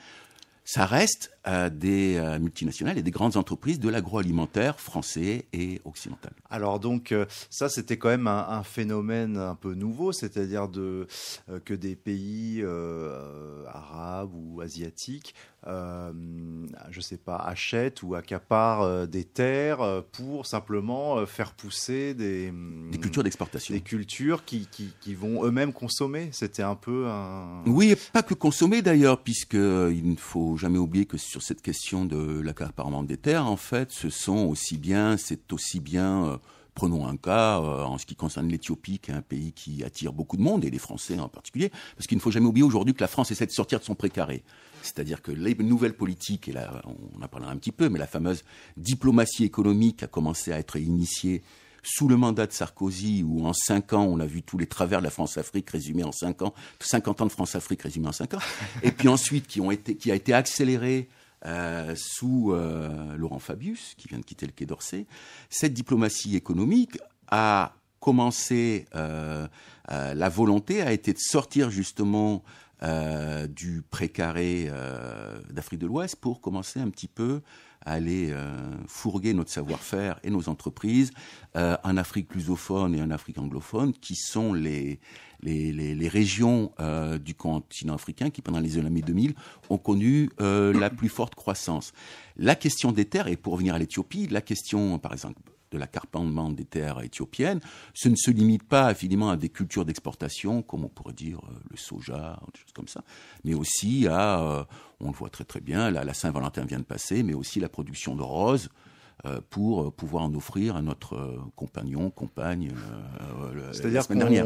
Ça reste des multinationales et des grandes entreprises de l'agroalimentaire français et occidental. Alors donc ça c'était quand même un phénomène un peu nouveau, c'est-à-dire que des pays arabes ou asiatiques je sais pas, achètent ou accaparent des terres pour simplement faire pousser des cultures d'exportation. Des cultures qui vont eux-mêmes consommer. C'était un peu un... Oui, et pas que consommer d'ailleurs, puisque il ne faut jamais oublier que sur cette question de l'accaparement des terres, en fait, c'est aussi bien prenons un cas en ce qui concerne l'Éthiopie, qui est un pays qui attire beaucoup de monde, et les Français en particulier, parce qu'il ne faut jamais oublier aujourd'hui que la France essaie de sortir de son précaré. C'est-à-dire que les nouvelles politiques, et là on en parlera un petit peu, mais la fameuse diplomatie économique a commencé à être initiée sous le mandat de Sarkozy, où en 5 ans, on a vu tous les travers de la France-Afrique résumés en 5 ans, 50 ans de France-Afrique résumés en 5 ans, et puis ensuite qui a été accéléré sous Laurent Fabius, qui vient de quitter le Quai d'Orsay. Cette diplomatie économique a commencé, la volonté a été de sortir justement du précaré d'Afrique de l'Ouest pour commencer un petit peu à aller fourguer notre savoir-faire et nos entreprises en Afrique lusophone et en Afrique anglophone, qui sont les régions du continent africain qui, pendant les années 2000, ont connu la plus forte croissance. La question des terres, et pour revenir à l'Éthiopie, la question, par exemple, de l'accaparement des terres éthiopiennes, ce ne se limite pas évidemment à des cultures d'exportation, comme on pourrait dire le soja, des choses comme ça, mais aussi à, on le voit très très bien, la Saint-Valentin vient de passer, mais aussi la production de roses, pour pouvoir en offrir à notre compagne C'est-à-dire la semaine dernière.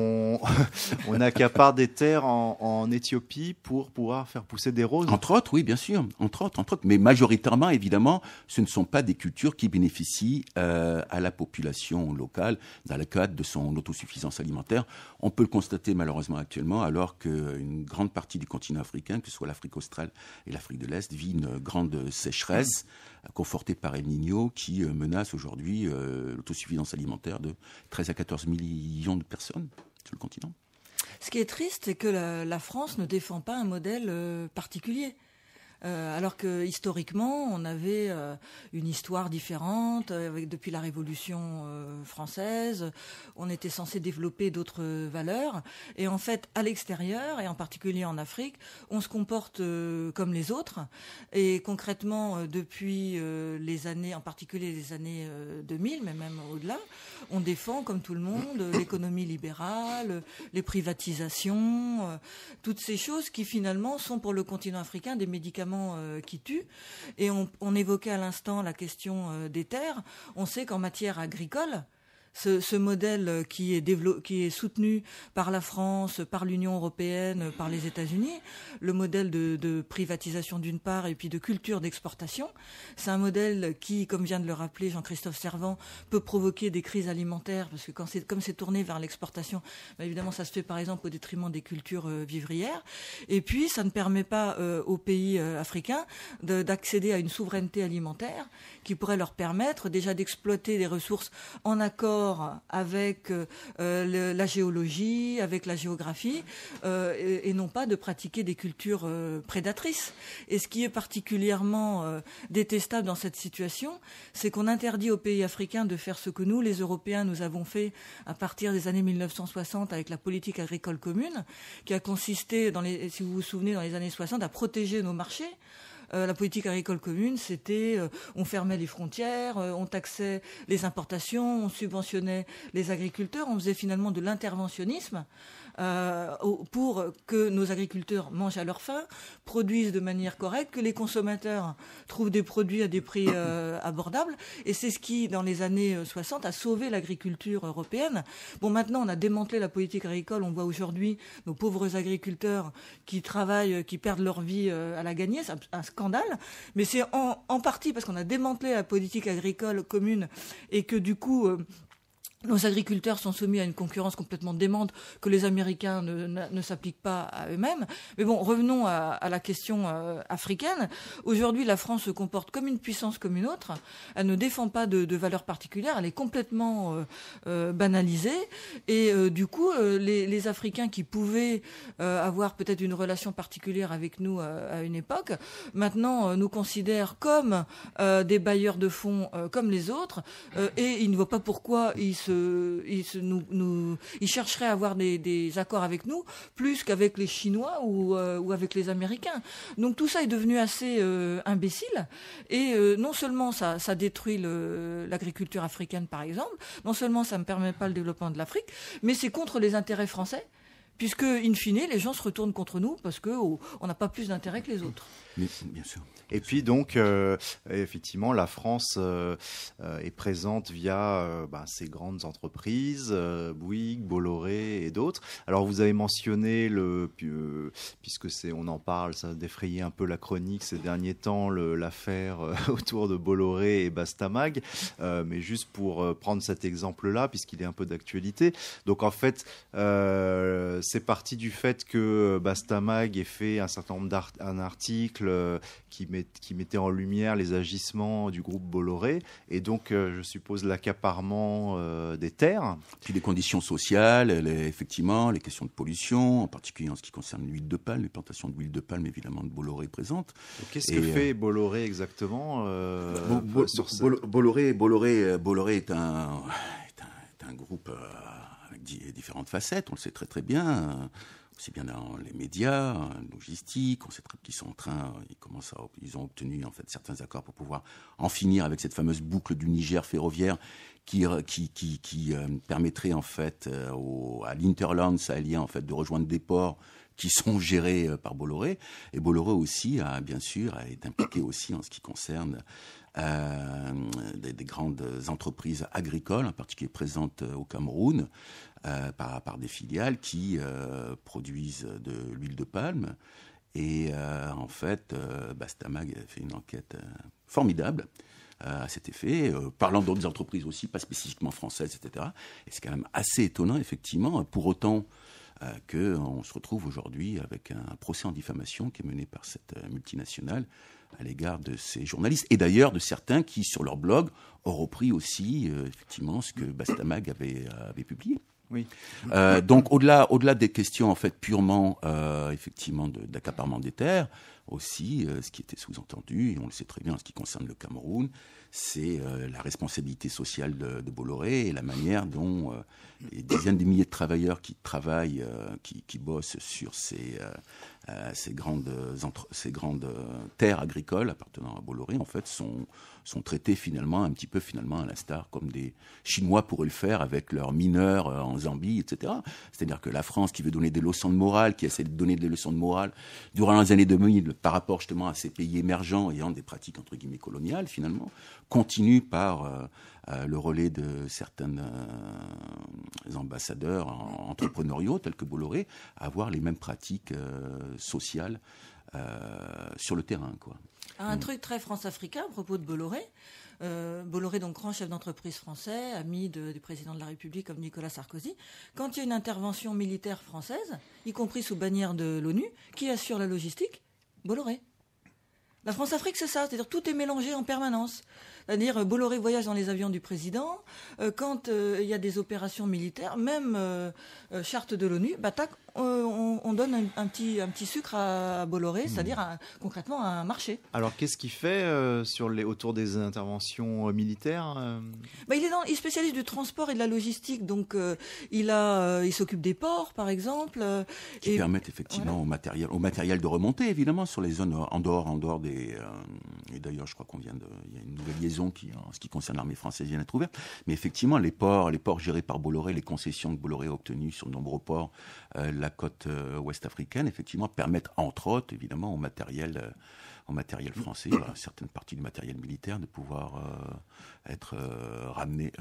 On accapare des terres en Éthiopie pour pouvoir faire pousser des roses. Entre autres, oui, bien sûr. Entre autres. Mais majoritairement, évidemment, ce ne sont pas des cultures qui bénéficient à la population locale dans le cadre de son autosuffisance alimentaire. On peut le constater malheureusement actuellement, alors qu'une grande partie du continent africain, que ce soit l'Afrique australe et l'Afrique de l'Est, vit une grande sécheresse confortée par El Niño qui menace aujourd'hui l'autosuffisance alimentaire de 13 à 14 millions de personnes sur le continent. Ce qui est triste, c'est que la France ne défend pas un modèle particulier. Alors que historiquement, on avait une histoire différente. Depuis la Révolution française, on était censé développer d'autres valeurs. Et en fait, à l'extérieur, et en particulier en Afrique, on se comporte comme les autres. Et concrètement, depuis les années, en particulier les années 2000, mais même au-delà, on défend, comme tout le monde, l'économie libérale, les privatisations, toutes ces choses qui finalement sont pour le continent africain des médicaments qui tuent. Et on évoquait à l'instant la question des terres. On sait qu'en matière agricole, ce modèle qui est soutenu par la France, par l'Union européenne, par les États-Unis, le modèle de privatisation d'une part et puis de culture d'exportation, c'est un modèle qui, comme vient de le rappeler Jean-Christophe Servan, peut provoquer des crises alimentaires, parce que comme c'est tourné vers l'exportation, évidemment ça se fait par exemple au détriment des cultures vivrières, et puis ça ne permet pas aux pays africains d'accéder à une souveraineté alimentaire qui pourrait leur permettre déjà d'exploiter des ressources en accord rapport avec la géologie, avec la géographie, et non pas de pratiquer des cultures prédatrices. Et ce qui est particulièrement détestable dans cette situation, c'est qu'on interdit aux pays africains de faire ce que nous, les Européens, nous avons fait à partir des années 1960 avec la politique agricole commune, qui a consisté, si vous vous souvenez, dans les années 60, à protéger nos marchés. La politique agricole commune, c'était on fermait les frontières, on taxait les importations, on subventionnait les agriculteurs, on faisait finalement de l'interventionnisme pour que nos agriculteurs mangent à leur faim, produisent de manière correcte, que les consommateurs trouvent des produits à des prix abordables. Et c'est ce qui, dans les années 60, a sauvé l'agriculture européenne. Bon, maintenant, on a démantelé la politique agricole. On voit aujourd'hui nos pauvres agriculteurs qui travaillent, qui perdent leur vie à la gagner. C'est un scandale. Mais c'est en partie parce qu'on a démantelé la politique agricole commune et que, du coup... nos agriculteurs sont soumis à une concurrence complètement démente que les Américains ne s'appliquent pas à eux-mêmes. Mais bon, revenons à la question africaine. Aujourd'hui, la France se comporte comme une puissance comme une autre. Elle ne défend pas de valeurs particulières. Elle est complètement banalisée. Et du coup, les Africains qui pouvaient avoir peut-être une relation particulière avec nous à une époque, maintenant nous considèrent comme des bailleurs de fonds comme les autres. Et ils ne voient pas pourquoi ils chercheraient à avoir des accords avec nous plus qu'avec les Chinois ou avec les Américains. Donc tout ça est devenu assez imbécile et non seulement ça détruit l'agriculture africaine par exemple, non seulement ça ne permet pas le développement de l'Afrique, mais c'est contre les intérêts français puisque, in fine, les gens se retournent contre nous parce qu'on n'a pas plus d'intérêt que les autres. Bien sûr. Et puis donc, effectivement, la France est présente via ces grandes entreprises, Bouygues, Bolloré et d'autres. Alors vous avez mentionné, puisque on en parle, ça a défrayé un peu la chronique ces derniers temps, l'affaire autour de Bolloré et Bastamag. Mais juste pour prendre cet exemple-là, puisqu'il est un peu d'actualité. Donc en fait, c'est parti du fait que Bastamag ait fait un certain nombre d'articles qui mettait en lumière les agissements du groupe Bolloré et donc je suppose l'accaparement des terres. Puis les conditions sociales, effectivement, les questions de pollution, en particulier en ce qui concerne l'huile de palme, les plantations d'huile de palme évidemment de Bolloré est présente. Qu'est-ce que fait Bolloré exactement Bolloré est un groupe avec différentes facettes, on le sait très très bien. C'est bien dans les médias, logistique, on sait qu'ils sont en train, ils ont obtenu en fait certains accords pour pouvoir en finir avec cette fameuse boucle du Niger ferroviaire qui permettrait en fait à l'Interland sahélien en fait de rejoindre des ports qui sont gérés par Bolloré. Et Bolloré aussi est impliqué aussi en ce qui concerne des grandes entreprises agricoles, en particulier présentes au Cameroun, par des filiales qui produisent de l'huile de palme. Et en fait, Bastamag a fait une enquête formidable à cet effet, parlant d'autres entreprises aussi, pas spécifiquement françaises, etc. Et c'est quand même assez étonnant, effectivement, pour autant qu'on se retrouve aujourd'hui avec un procès en diffamation qui est mené par cette multinationale à l'égard de ces journalistes, et d'ailleurs de certains qui, sur leur blog, ont repris aussi, effectivement, ce que Bastamag avait publié. Oui. Donc, au-delà des questions, en fait, purement, effectivement, d'accaparement des terres, aussi, ce qui était sous-entendu, et on le sait très bien en ce qui concerne le Cameroun, c'est la responsabilité sociale de Bolloré et la manière dont les dizaines de milliers de travailleurs qui travaillent, qui bossent sur ces grandes terres agricoles appartenant à Bolloré, en fait, sont traités finalement un petit peu à l'instar comme des Chinois pourraient le faire avec leurs mineurs en Zambie, etc. C'est-à-dire que la France, qui veut donner des leçons de morale, qui essaie de donner des leçons de morale durant les années 2000 par rapport justement à ces pays émergents ayant des pratiques entre guillemets coloniales, finalement, continue par le relais de certains ambassadeurs entrepreneuriaux tels que Bolloré à avoir les mêmes pratiques sociales sur le terrain, quoi. Un truc très France-africain à propos de Bolloré. Bolloré, donc grand chef d'entreprise français, ami du président de la République comme Nicolas Sarkozy. Quand il y a une intervention militaire française, y compris sous bannière de l'ONU, qui assure la logistique ? Bolloré. La France-Afrique, c'est ça, c'est-à-dire tout est mélangé en permanence. C'est-à-dire, Bolloré voyage dans les avions du président. Quand il y a des opérations militaires, même charte de l'ONU, tac, on donne un petit sucre à Bolloré, c'est-à-dire concrètement un marché. Alors, qu'est-ce qu'il fait autour des interventions militaires Il est spécialiste du transport et de la logistique, donc il s'occupe des ports, par exemple. Qui permettent effectivement au matériel de remonter, évidemment, sur les zones en dehors des... et d'ailleurs, je crois il y a une nouvelle liaison qui, en ce qui concerne l'armée française, vient d'être ouverte. Mais effectivement, les ports gérés par Bolloré, les concessions que Bolloré a obtenues sur de nombreux ports, la côte ouest africaine, effectivement, permettent, entre autres, évidemment, au matériel français, à certaines parties du matériel militaire, de pouvoir être ramené,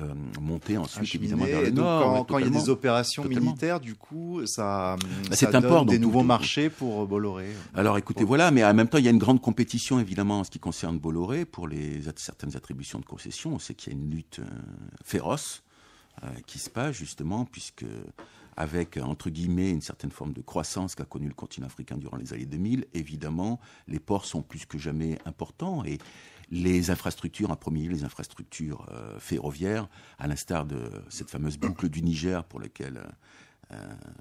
monté ensuite, évidemment, vers le nord. Quand il y a des opérations militaires, du coup, ça c'est donne un port, des nouveaux marchés pour Bolloré. Alors écoutez, voilà, mais en même temps, il y a une grande compétition, évidemment, en ce qui concerne Bolloré, pour certaines attributions de concessions. On sait qu'il y a une lutte féroce qui se passe, justement, puisque avec, entre guillemets, une certaine forme de croissance qu'a connue le continent africain durant les années 2000, évidemment, les ports sont plus que jamais importants et les infrastructures, en premier lieu les infrastructures ferroviaires, à l'instar de cette fameuse boucle du Niger pour laquelle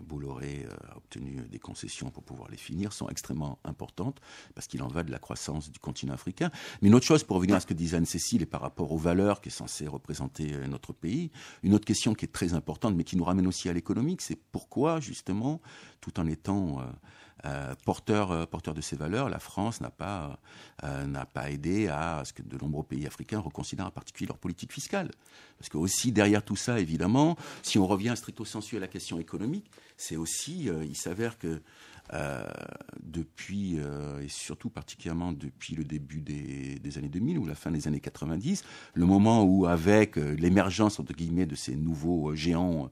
Bolloré a obtenu des concessions pour pouvoir les finir, sont extrêmement importantes parce qu'il en va de la croissance du continent africain. Mais une autre chose, pour revenir à ce que disait Anne-Cécile et par rapport aux valeurs qui est censée représenter notre pays, une autre question qui est très importante mais qui nous ramène aussi à l'économique, c'est pourquoi justement, tout en étant porteur de ces valeurs, la France n'a pas aidé à ce que de nombreux pays africains reconsidèrent en particulier leur politique fiscale. Parce que aussi derrière tout ça, évidemment, si on revient stricto sensu à la question économique, c'est aussi, il s'avère que depuis, et surtout particulièrement depuis le début des années 2000 ou la fin des années 90, le moment où avec l'émergence entre guillemets de ces nouveaux géants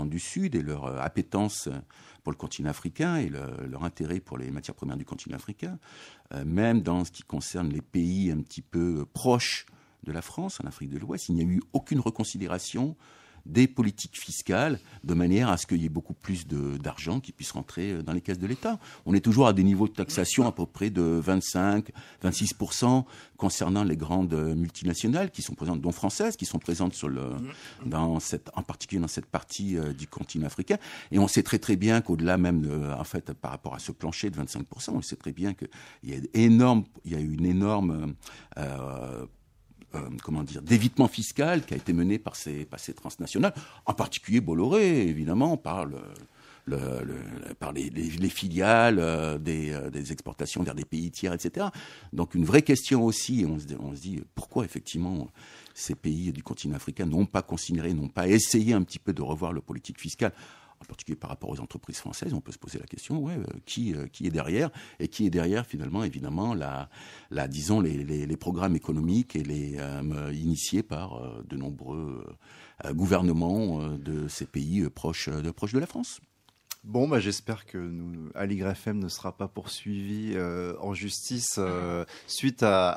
du Sud et leur appétence pour le continent africain et leur intérêt pour les matières premières du continent africain, même dans ce qui concerne les pays un petit peu proches de la France, en Afrique de l'Ouest, il n'y a eu aucune reconsidération des politiques fiscales de manière à ce qu'il y ait beaucoup plus d'argent qui puisse rentrer dans les caisses de l'État. On est toujours à des niveaux de taxation à peu près de 25-26% concernant les grandes multinationales qui sont présentes, dont françaises, qui sont présentes en particulier dans cette partie du continent africain. Et on sait très très bien qu'au-delà même, en fait, par rapport à ce plancher de 25%, on sait très bien qu'il y a eu une énorme d'évitement fiscal qui a été mené par ces transnationales, en particulier Bolloré, évidemment, par les filiales des exportations vers des pays tiers, etc. Donc une vraie question aussi, et on se dit pourquoi effectivement ces pays du continent africain n'ont pas essayé un petit peu de revoir leur politique fiscale, en particulier par rapport aux entreprises françaises. On peut se poser la question, qui est derrière, et qui est derrière finalement, évidemment, disons les programmes économiques et initiés par de nombreux gouvernements de ces pays proches de la France. Bon, j'espère que Aligre FM ne sera pas poursuivi en justice suite à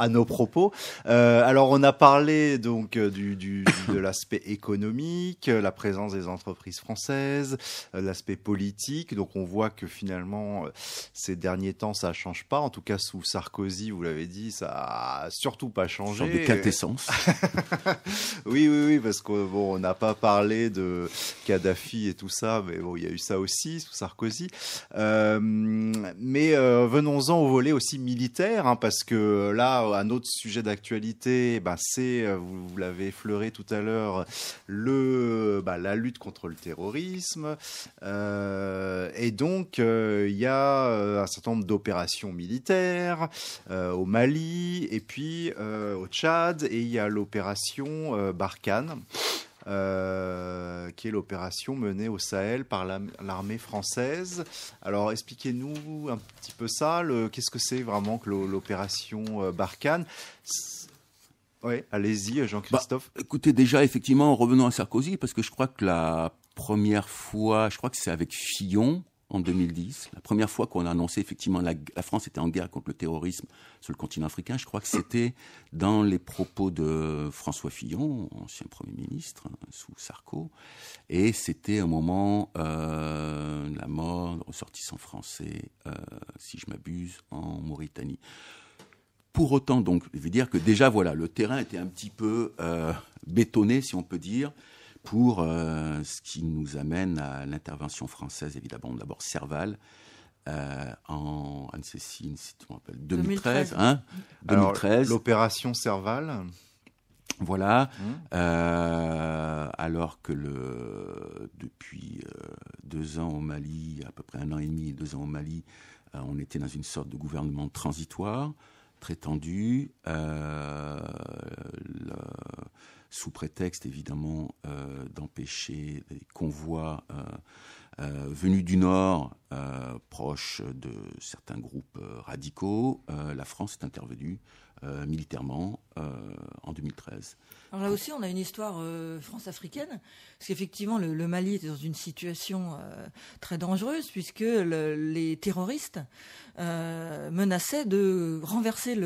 nos propos. Alors, on a parlé donc de l'aspect économique, la présence des entreprises françaises, l'aspect politique. Donc, on voit que finalement, ces derniers temps, ça change pas. En tout cas, sous Sarkozy, vous l'avez dit, ça a surtout pas changé. Une sorte de quintessence. Oui, parce qu'on n'a pas parlé de Kadhafi et tout ça, mais bon, il y a eu ça aussi sous Sarkozy. Mais venons-en au volet aussi militaire, parce que là, un autre sujet d'actualité, c'est, vous l'avez effleuré tout à l'heure, la lutte contre le terrorisme. Et donc, il y a un certain nombre d'opérations militaires au Mali et puis au Tchad, et il y a l'opération Barkhane. Qui est l'opération menée au Sahel par l'armée française. Alors, expliquez-nous un petit peu ça. Qu'est-ce que c'est vraiment que l'opération Barkhane ? Oui, allez-y, Jean-Christophe. Écoutez, déjà, effectivement, revenons à Sarkozy, parce que je crois que la première fois, que c'est avec Fillon, en 2010, la première fois qu'on a annoncé effectivement la France était en guerre contre le terrorisme sur le continent africain, je crois que c'était dans les propos de François Fillon, ancien Premier ministre sous Sarko, et c'était un moment la mort de ressortissants français, si je m'abuse, en Mauritanie. Pour autant, donc, je veux dire que déjà, voilà, le terrain était un petit peu bétonné, si on peut dire, pour ce qui nous amène à l'intervention française, évidemment, d'abord Serval, en Anne-Cécile, si tu me rappelles, 2013. Hein, 2013. Alors, l'opération Serval. Voilà. Alors que depuis 2 ans au Mali, à peu près 1 an et demi et 2 ans au Mali, on était dans une sorte de gouvernement transitoire, très tendu, sous prétexte évidemment d'empêcher des convois venus du Nord, proches de certains groupes radicaux. La France est intervenue militairement en 2013. Alors là aussi, on a une histoire france-africaine, parce qu'effectivement, le Mali était dans une situation très dangereuse, puisque les terroristes menaçaient de renverser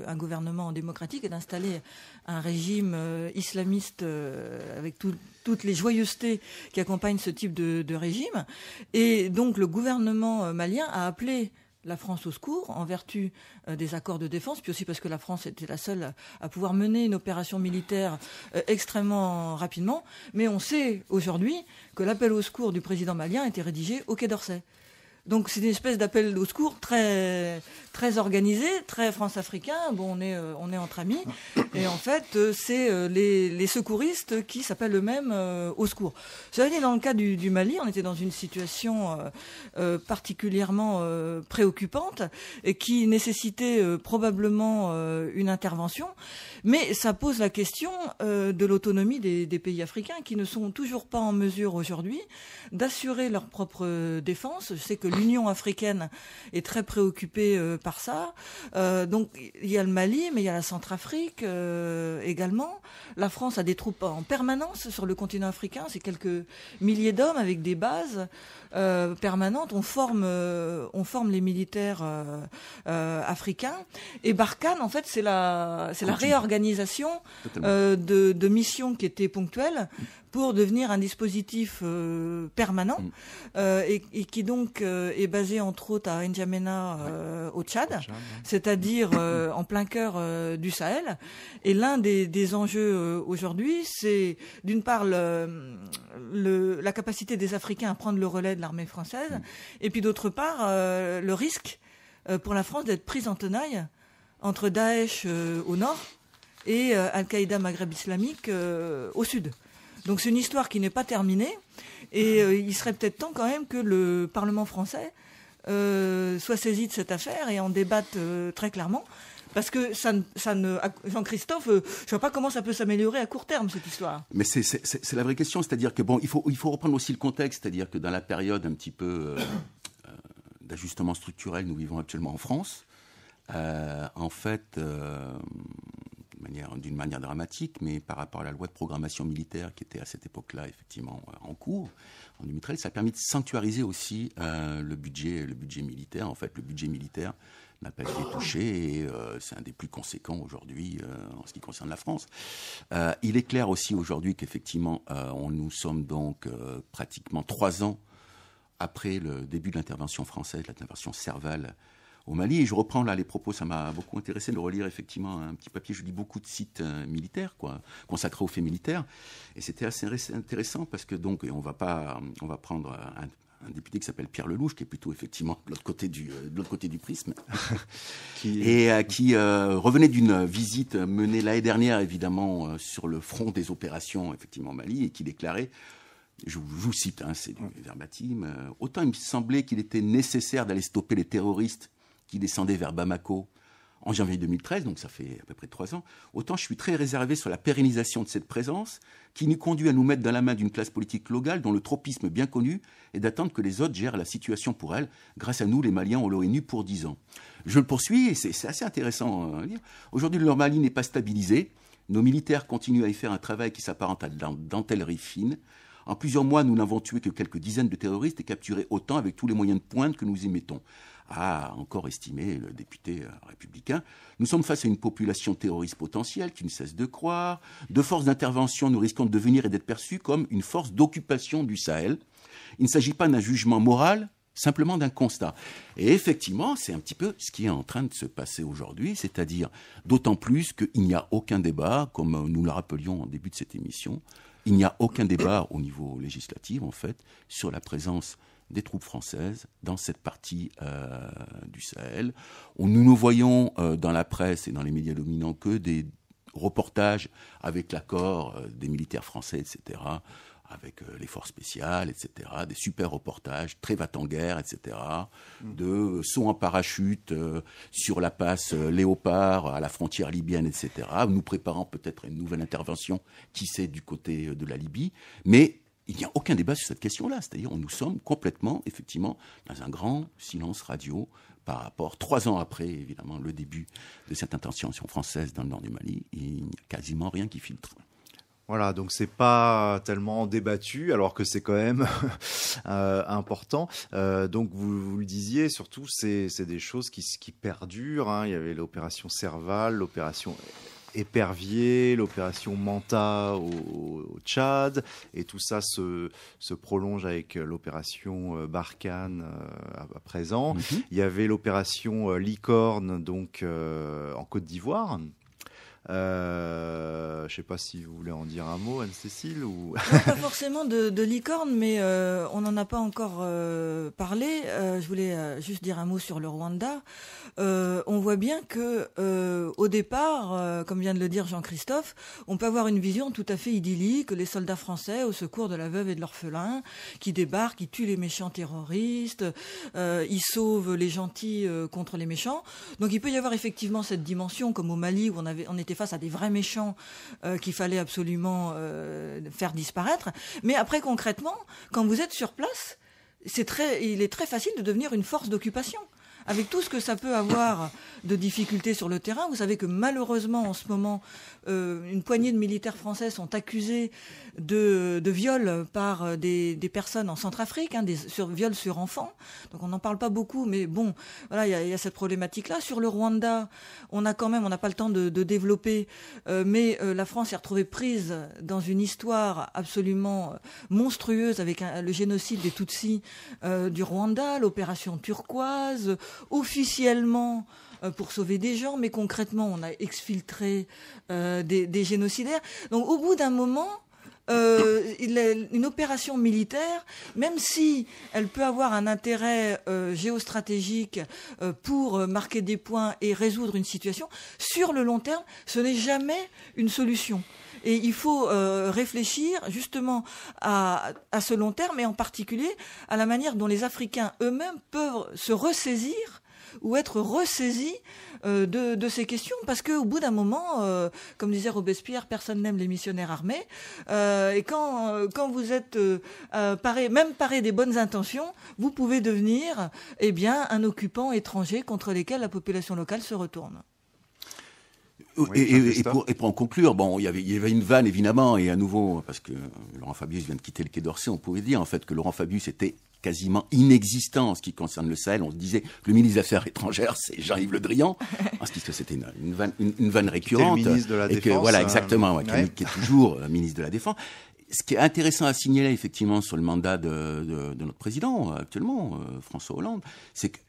un gouvernement démocratique et d'installer un régime islamiste avec toutes les joyeusetés qui accompagnent ce type de régime. Et donc, le gouvernement malien a appelé la France au secours en vertu des accords de défense, puis aussi parce que la France était la seule à pouvoir mener une opération militaire extrêmement rapidement. Mais on sait aujourd'hui que l'appel au secours du président malien a été rédigé au Quai d'Orsay. Donc c'est une espèce d'appel au secours très, très organisé, très france-africain. Bon, on est entre amis. Et en fait, c'est les secouristes qui s'appellent eux-mêmes au secours. Cela dit, dans le cas du Mali, on était dans une situation particulièrement préoccupante et qui nécessitait probablement une intervention. Mais ça pose la question de l'autonomie des pays africains qui ne sont toujours pas en mesure aujourd'hui d'assurer leur propre défense. Je sais que l'Union africaine est très préoccupée par ça. Donc il y a le Mali, mais il y a la Centrafrique également. La France a des troupes en permanence sur le continent africain. C'est quelques milliers d'hommes avec des bases permanentes. On forme les militaires africains. Et Barkhane, en fait, c'est la réorganisation de missions qui étaient ponctuelles pour devenir un dispositif permanent et qui donc est basé entre autres à N'Djamena au Tchad, c'est-à-dire en plein cœur du Sahel. Et l'un des enjeux aujourd'hui, c'est d'une part la capacité des Africains à prendre le relais de l'armée française, et puis d'autre part le risque pour la France d'être prise en tenaille entre Daesh au nord et Al-Qaïda Maghreb islamique au sud. Donc c'est une histoire qui n'est pas terminée et il serait peut-être temps quand même que le Parlement français soit saisi de cette affaire et en débatte très clairement. Parce que Jean-Christophe, je ne vois pas comment ça peut s'améliorer à court terme, cette histoire. Mais c'est la vraie question, c'est-à-dire que il faut reprendre aussi le contexte, c'est-à-dire que dans la période un petit peu d'ajustement structurel nous vivons actuellement en France, en fait, d'une manière dramatique, mais par rapport à la loi de programmation militaire qui était à cette époque-là effectivement en cours, en 2013, ça a permis de sanctuariser aussi le budget militaire. En fait, le budget militaire n'a pas été touché et c'est un des plus conséquents aujourd'hui en ce qui concerne la France. Il est clair aussi aujourd'hui qu'effectivement, nous sommes donc pratiquement 3 ans après le début de l'intervention française, l'intervention Serval au Mali. Et je reprends là les propos, ça m'a beaucoup intéressé de relire effectivement un petit papier. Je lis beaucoup de sites militaires, consacrés aux faits militaires. Et c'était assez intéressant parce que donc, on va prendre un député qui s'appelle Pierre Lelouch, qui est plutôt effectivement de l'autre côté du prisme, qui revenait d'une visite menée l'année dernière évidemment sur le front des opérations effectivement au Mali, et qui déclarait, je vous cite, c'est du verbatim, autant il me semblait qu'il était nécessaire d'aller stopper les terroristes qui descendaient vers Bamako en janvier 2013, donc ça fait à peu près 3 ans, autant je suis très réservé sur la pérennisation de cette présence qui nous conduit à nous mettre dans la main d'une classe politique locale dont le tropisme bien connu est d'attendre que les autres gèrent la situation pour elle. Grâce à nous, les Maliens ont l'ONU pour 10 ans. Je le poursuis et c'est assez intéressant à lire. Aujourd'hui, le Mali n'est pas stabilisé. Nos militaires continuent à y faire un travail qui s'apparente à de la dentellerie fine. En plusieurs mois, nous n'avons tué que quelques dizaines de terroristes et capturé autant avec tous les moyens de pointe que nous y mettons. A encore estimé le député républicain. Nous sommes face à une population terroriste potentielle qui ne cesse de croître. De force d'intervention, nous risquons de devenir et d'être perçus comme une force d'occupation du Sahel. Il ne s'agit pas d'un jugement moral, simplement d'un constat. Et effectivement, c'est un petit peu ce qui est en train de se passer aujourd'hui, c'est-à-dire d'autant plus qu'il n'y a aucun débat, comme nous le rappelions en début de cette émission, il n'y a aucun débat au niveau législatif, en fait, sur la présence des troupes françaises dans cette partie du Sahel. Nous ne voyons dans la presse et dans les médias dominants que des reportages avec l'accord des militaires français, etc., avec les forces spéciales, etc., des super reportages, très va-t-en-guerre, etc., de sauts en parachute sur la passe Léopard à la frontière libyenne, etc., nous préparant peut-être une nouvelle intervention, qui sait, du côté de la Libye, mais il n'y a aucun débat sur cette question-là, c'est-à-dire nous sommes complètement, effectivement, dans un grand silence radio par rapport, 3 ans après, évidemment, le début de cette intervention française dans le nord du Mali, il n'y a quasiment rien qui filtre. Voilà, donc c'est pas tellement débattu, alors que c'est quand même important. Donc vous le disiez, surtout c'est des choses qui perdurent. Hein. Il y avait l'opération Serval, l'opération Épervier, l'opération Manta au Tchad, et tout ça se prolonge avec l'opération Barkhane à présent. Il y avait l'opération Licorne donc en Côte d'Ivoire. Je ne sais pas si vous voulez en dire un mot, Anne-Cécile ou... Non, pas forcément de licorne, mais on n'en a pas encore parlé. Je voulais juste dire un mot sur le Rwanda. On voit bien que au départ, comme vient de le dire Jean-Christophe, on peut avoir une vision tout à fait idyllique, les soldats français au secours de la veuve et de l'orphelin, qui débarquent, qui tuent les méchants terroristes, ils sauvent les gentils contre les méchants. Donc il peut y avoir effectivement cette dimension, comme au Mali, où on était face à des vrais méchants qu'il fallait absolument faire disparaître. Mais après, concrètement, quand vous êtes sur place, il est très facile de devenir une force d'occupation. Avec tout ce que ça peut avoir de difficultés sur le terrain, vous savez que malheureusement, en ce moment, une poignée de militaires français sont accusés de viol par des personnes en Centrafrique, hein, viols sur enfants. Donc on n'en parle pas beaucoup, mais bon, voilà, il y a cette problématique-là. Sur le Rwanda, on n'a pas le temps de développer, mais la France est retrouvée prise dans une histoire absolument monstrueuse avec le génocide des Tutsis du Rwanda, l'opération turquoise, officiellement pour sauver des gens, mais concrètement, on a exfiltré des génocidaires. Donc, au bout d'un moment, une opération militaire, même si elle peut avoir un intérêt géostratégique pour marquer des points et résoudre une situation, sur le long terme, ce n'est jamais une solution. Et il faut réfléchir justement à ce long terme, et en particulier à la manière dont les Africains eux-mêmes peuvent se ressaisir ou être ressaisis de ces questions, parce qu'au bout d'un moment, comme disait Robespierre, personne n'aime les missionnaires armés, et quand vous êtes paré des bonnes intentions, vous pouvez devenir un occupant étranger contre lesquels la population locale se retourne. Et pour en conclure, il y avait une vanne évidemment, et à nouveau, parce que Laurent Fabius vient de quitter le Quai d'Orsay, on pouvait dire en fait que Laurent Fabius était quasiment inexistant en ce qui concerne le Sahel. On se disait que le ministre des Affaires étrangères, c'est Jean-Yves Le Drian, parce que c'était une vanne récurrente. Le ministre de la Défense. Voilà, exactement, qui est toujours ministre de la Défense. Ce qui est intéressant à signaler effectivement sur le mandat de notre président actuellement, François Hollande, c'est que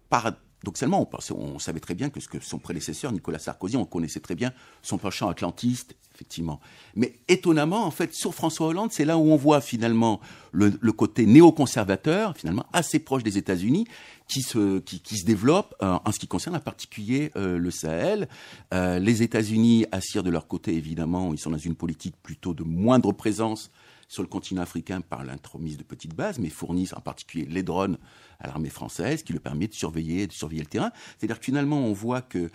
paradoxalement, on savait très bien que ce que son prédécesseur, Nicolas Sarkozy, on connaissait très bien son penchant atlantiste, effectivement. Mais étonnamment, en fait, sur François Hollande, c'est là où on voit finalement le côté néoconservateur, finalement assez proche des États-Unis, qui se développe en ce qui concerne en particulier le Sahel. Les États-Unis assurent de leur côté, évidemment, ils sont dans une politique plutôt de moindre présence sur le continent africain par l'intromise de petites bases, mais fournissent en particulier les drones à l'armée française, qui leur permet de surveiller le terrain. C'est-à-dire que finalement, on voit que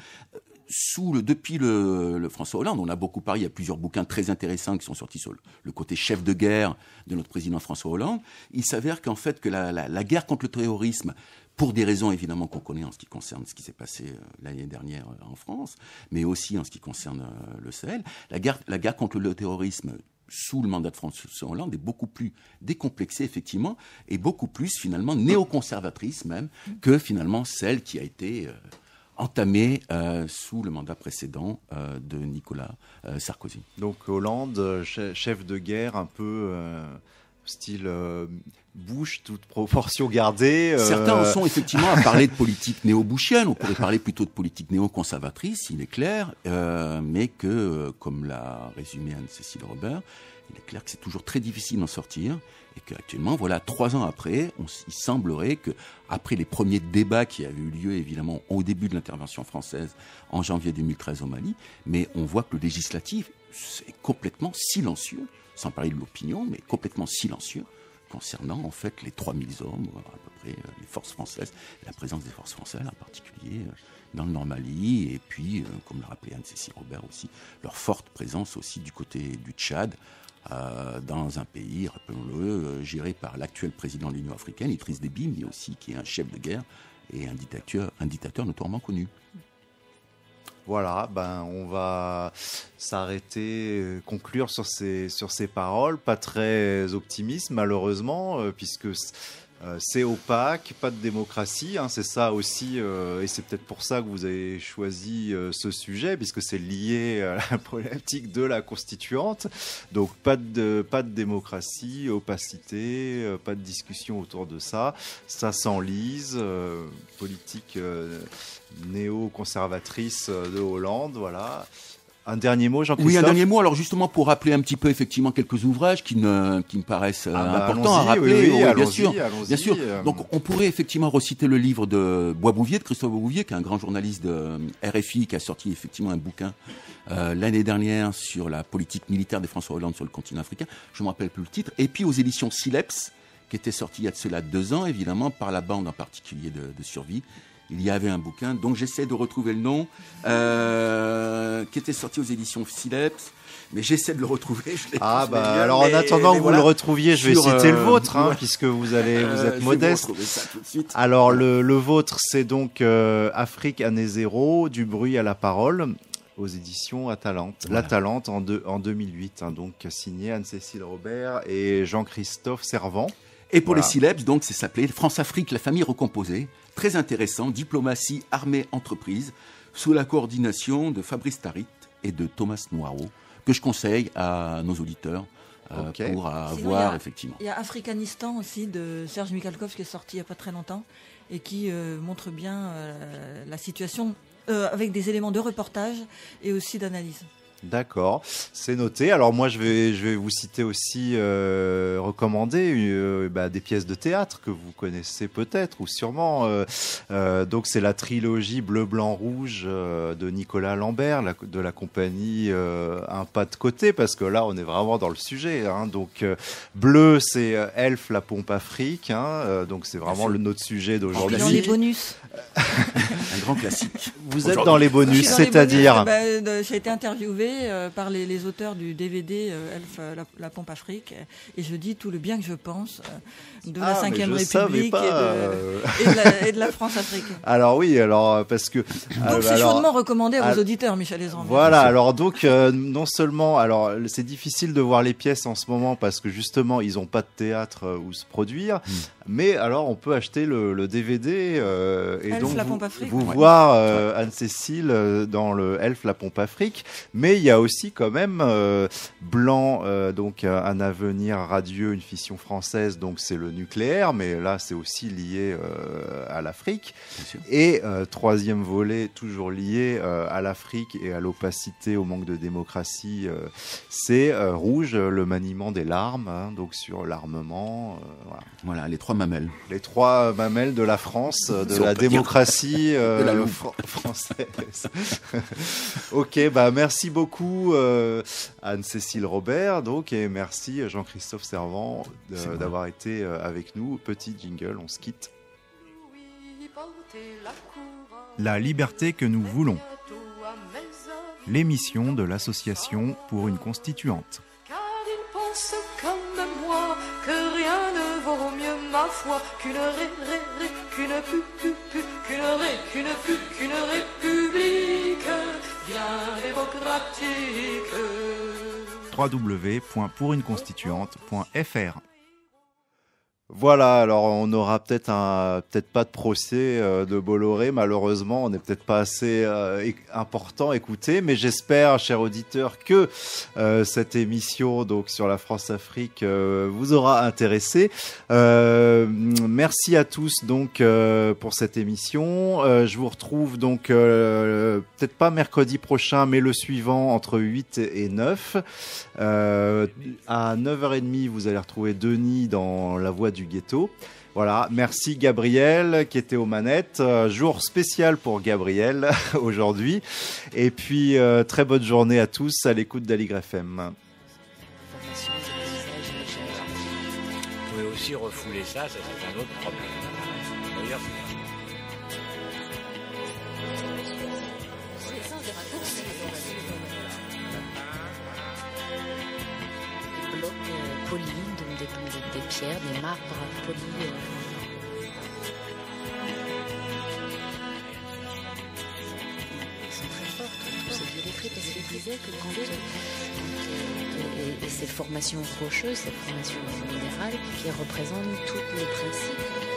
depuis le François Hollande, on a beaucoup parlé, il y a plusieurs bouquins très intéressants qui sont sortis sur le côté chef de guerre de notre président François Hollande. Il s'avère qu'en fait, que la guerre contre le terrorisme, pour des raisons évidemment qu'on connaît en ce qui concerne ce qui s'est passé l'année dernière en France, mais aussi en ce qui concerne le Sahel, la guerre contre le terrorisme sous le mandat de François Hollande est beaucoup plus décomplexée, effectivement, et beaucoup plus, finalement, néoconservatrice même, que, finalement, celle qui a été entamée sous le mandat précédent de Nicolas Sarkozy. Donc Hollande, chef de guerre un peu style Bush, toute proportion gardée. Certains en sont effectivement à parler de politique néo-bushienne. On pourrait parler plutôt de politique néo-conservatrice, il est clair, mais que, comme l'a résumé Anne-Cécile Robert, il est clair que c'est toujours très difficile d'en sortir et qu'actuellement, voilà, 3 ans après, il semblerait que, après les premiers débats qui avaient eu lieu évidemment au début de l'intervention française en janvier 2013 au Mali, mais on voit que le législatif est complètement silencieux, sans parler de l'opinion, mais complètement silencieux concernant en fait les 3000 hommes, à peu près les forces françaises, la présence des forces françaises en particulier dans le Nord Mali, et puis, comme l'a rappelé Anne-Cécile Robert aussi, leur forte présence aussi du côté du Tchad, dans un pays, rappelons-le, géré par l'actuel président de l'Union africaine, Idriss Déby, mais aussi qui est un chef de guerre et un dictateur notoirement connu. Voilà, on va s'arrêter, conclure sur ces paroles, pas très optimistes malheureusement, puisque c'est opaque, pas de démocratie, hein, c'est ça aussi, et c'est peut-être pour ça que vous avez choisi ce sujet, puisque c'est lié à la problématique de la constituante. Donc pas de démocratie, opacité, pas de discussion autour de ça. Ça s'enlise, politique néo-conservatrice de Hollande, voilà. Un dernier mot, Jean-Christophe ? Oui, un dernier mot. Alors justement, pour rappeler un petit peu effectivement quelques ouvrages qui me paraissent importants à rappeler. Oui, bien sûr. Donc on pourrait effectivement reciter le livre de Boisbouvier, de Christophe Boisbouvier, qui est un grand journaliste de RFI, qui a sorti effectivement un bouquin l'année dernière sur la politique militaire de François Hollande sur le continent africain. Je ne me rappelle plus le titre. Et puis aux éditions Sileps, qui était sorti il y a de cela 2 ans, évidemment, par la bande en particulier de Survie. Il y avait un bouquin, donc j'essaie de retrouver le nom, qui était sorti aux éditions Sileps, mais j'essaie de le retrouver. Alors en attendant que vous le retrouviez, je vais citer le vôtre, puisque vous êtes modeste. Ça tout de suite. Alors le vôtre, c'est donc Afrique année zéro, du bruit à la parole, aux éditions Atalante. Voilà. L'Atalante en 2008, donc signé Anne-Cécile Robert et Jean-Christophe Servan. Et pour les Sileps, donc, c'est s'appelait France-Afrique, la famille recomposée. Très intéressant, diplomatie, armée, entreprise, sous la coordination de Fabrice Tarit et de Thomas Noirot, que je conseille à nos auditeurs pour avoir effectivement. Il y a Africanistan aussi de Serge Mikhalkov qui est sorti il n'y a pas très longtemps et qui montre bien la situation avec des éléments de reportage et aussi d'analyse. D'accord, c'est noté. Alors moi, je vais vous citer aussi, recommander des pièces de théâtre que vous connaissez peut-être ou sûrement. Donc c'est la trilogie Bleu, Blanc, Rouge de Nicolas Lambert, de la compagnie Un pas de côté, parce que là, on est vraiment dans le sujet. Donc Bleu, c'est Elf, la pompe Afrique. Donc c'est vraiment notre sujet d'aujourd'hui. Dans les bonus. Un grand classique. Vous êtes dans les bonus, c'est-à-dire j'ai été interviewé par les auteurs du DVD Elf, la pompe Afrique, et je dis tout le bien que je pense de la Ve République et de la France-Afrique. Alors oui, parce que... Donc c'est chaudement recommandé à vos auditeurs, Michel Ezran. Voilà, alors donc non seulement, c'est difficile de voir les pièces en ce moment parce que justement ils n'ont pas de théâtre où se produire, mais alors on peut acheter le DVD et Elf, donc la pompe Afrique. vous voir Anne-Cécile dans le Elf, la pompe Afrique, mais il y a aussi quand même Blanc, donc un avenir radieux, une fission française, donc c'est le nucléaire, mais là c'est aussi lié à l'Afrique. Et troisième volet, toujours lié à l'Afrique et à l'opacité, au manque de démocratie, c'est Rouge, le maniement des larmes, donc sur l'armement. Voilà, les 3 mamelles. Les 3 mamelles de la France, de la démocratie de la française. Ok, merci beaucoup Anne-Cécile Robert, donc, et merci Jean-Christophe Servan d'avoir été avec nous. Petit jingle, on se quitte. La liberté que nous voulons. L'émission de l'association pour une constituante. Car il pense comme moi que rien ne vaut mieux ma foi qu'une république bien démocratique. www.pouruneconstituante.fr Voilà, alors on n'aura peut-être pas de procès de Bolloré, malheureusement, on n'est peut-être pas assez important écouté, mais j'espère, chers auditeurs, que cette émission donc sur la France-Afrique vous aura intéressé. Merci à tous donc pour cette émission. Je vous retrouve donc peut-être pas mercredi prochain, mais le suivant entre 8 et 9. À 9h30, vous allez retrouver Denis dans La Voix du Ghetto. Voilà, merci Gabriel qui était aux manettes. Jour spécial pour Gabriel aujourd'hui. Et puis très bonne journée à tous à l'écoute d'Aligre FM. Vous pouvez aussi refouler ça c'est un autre problème. D'ailleurs, polis, donc des pierres, des marbres polis. Ils sont très forts, tous ces vieux parce qu'ils disaient que et ces formations rocheuses, cette formation minérale qui représente tous les principes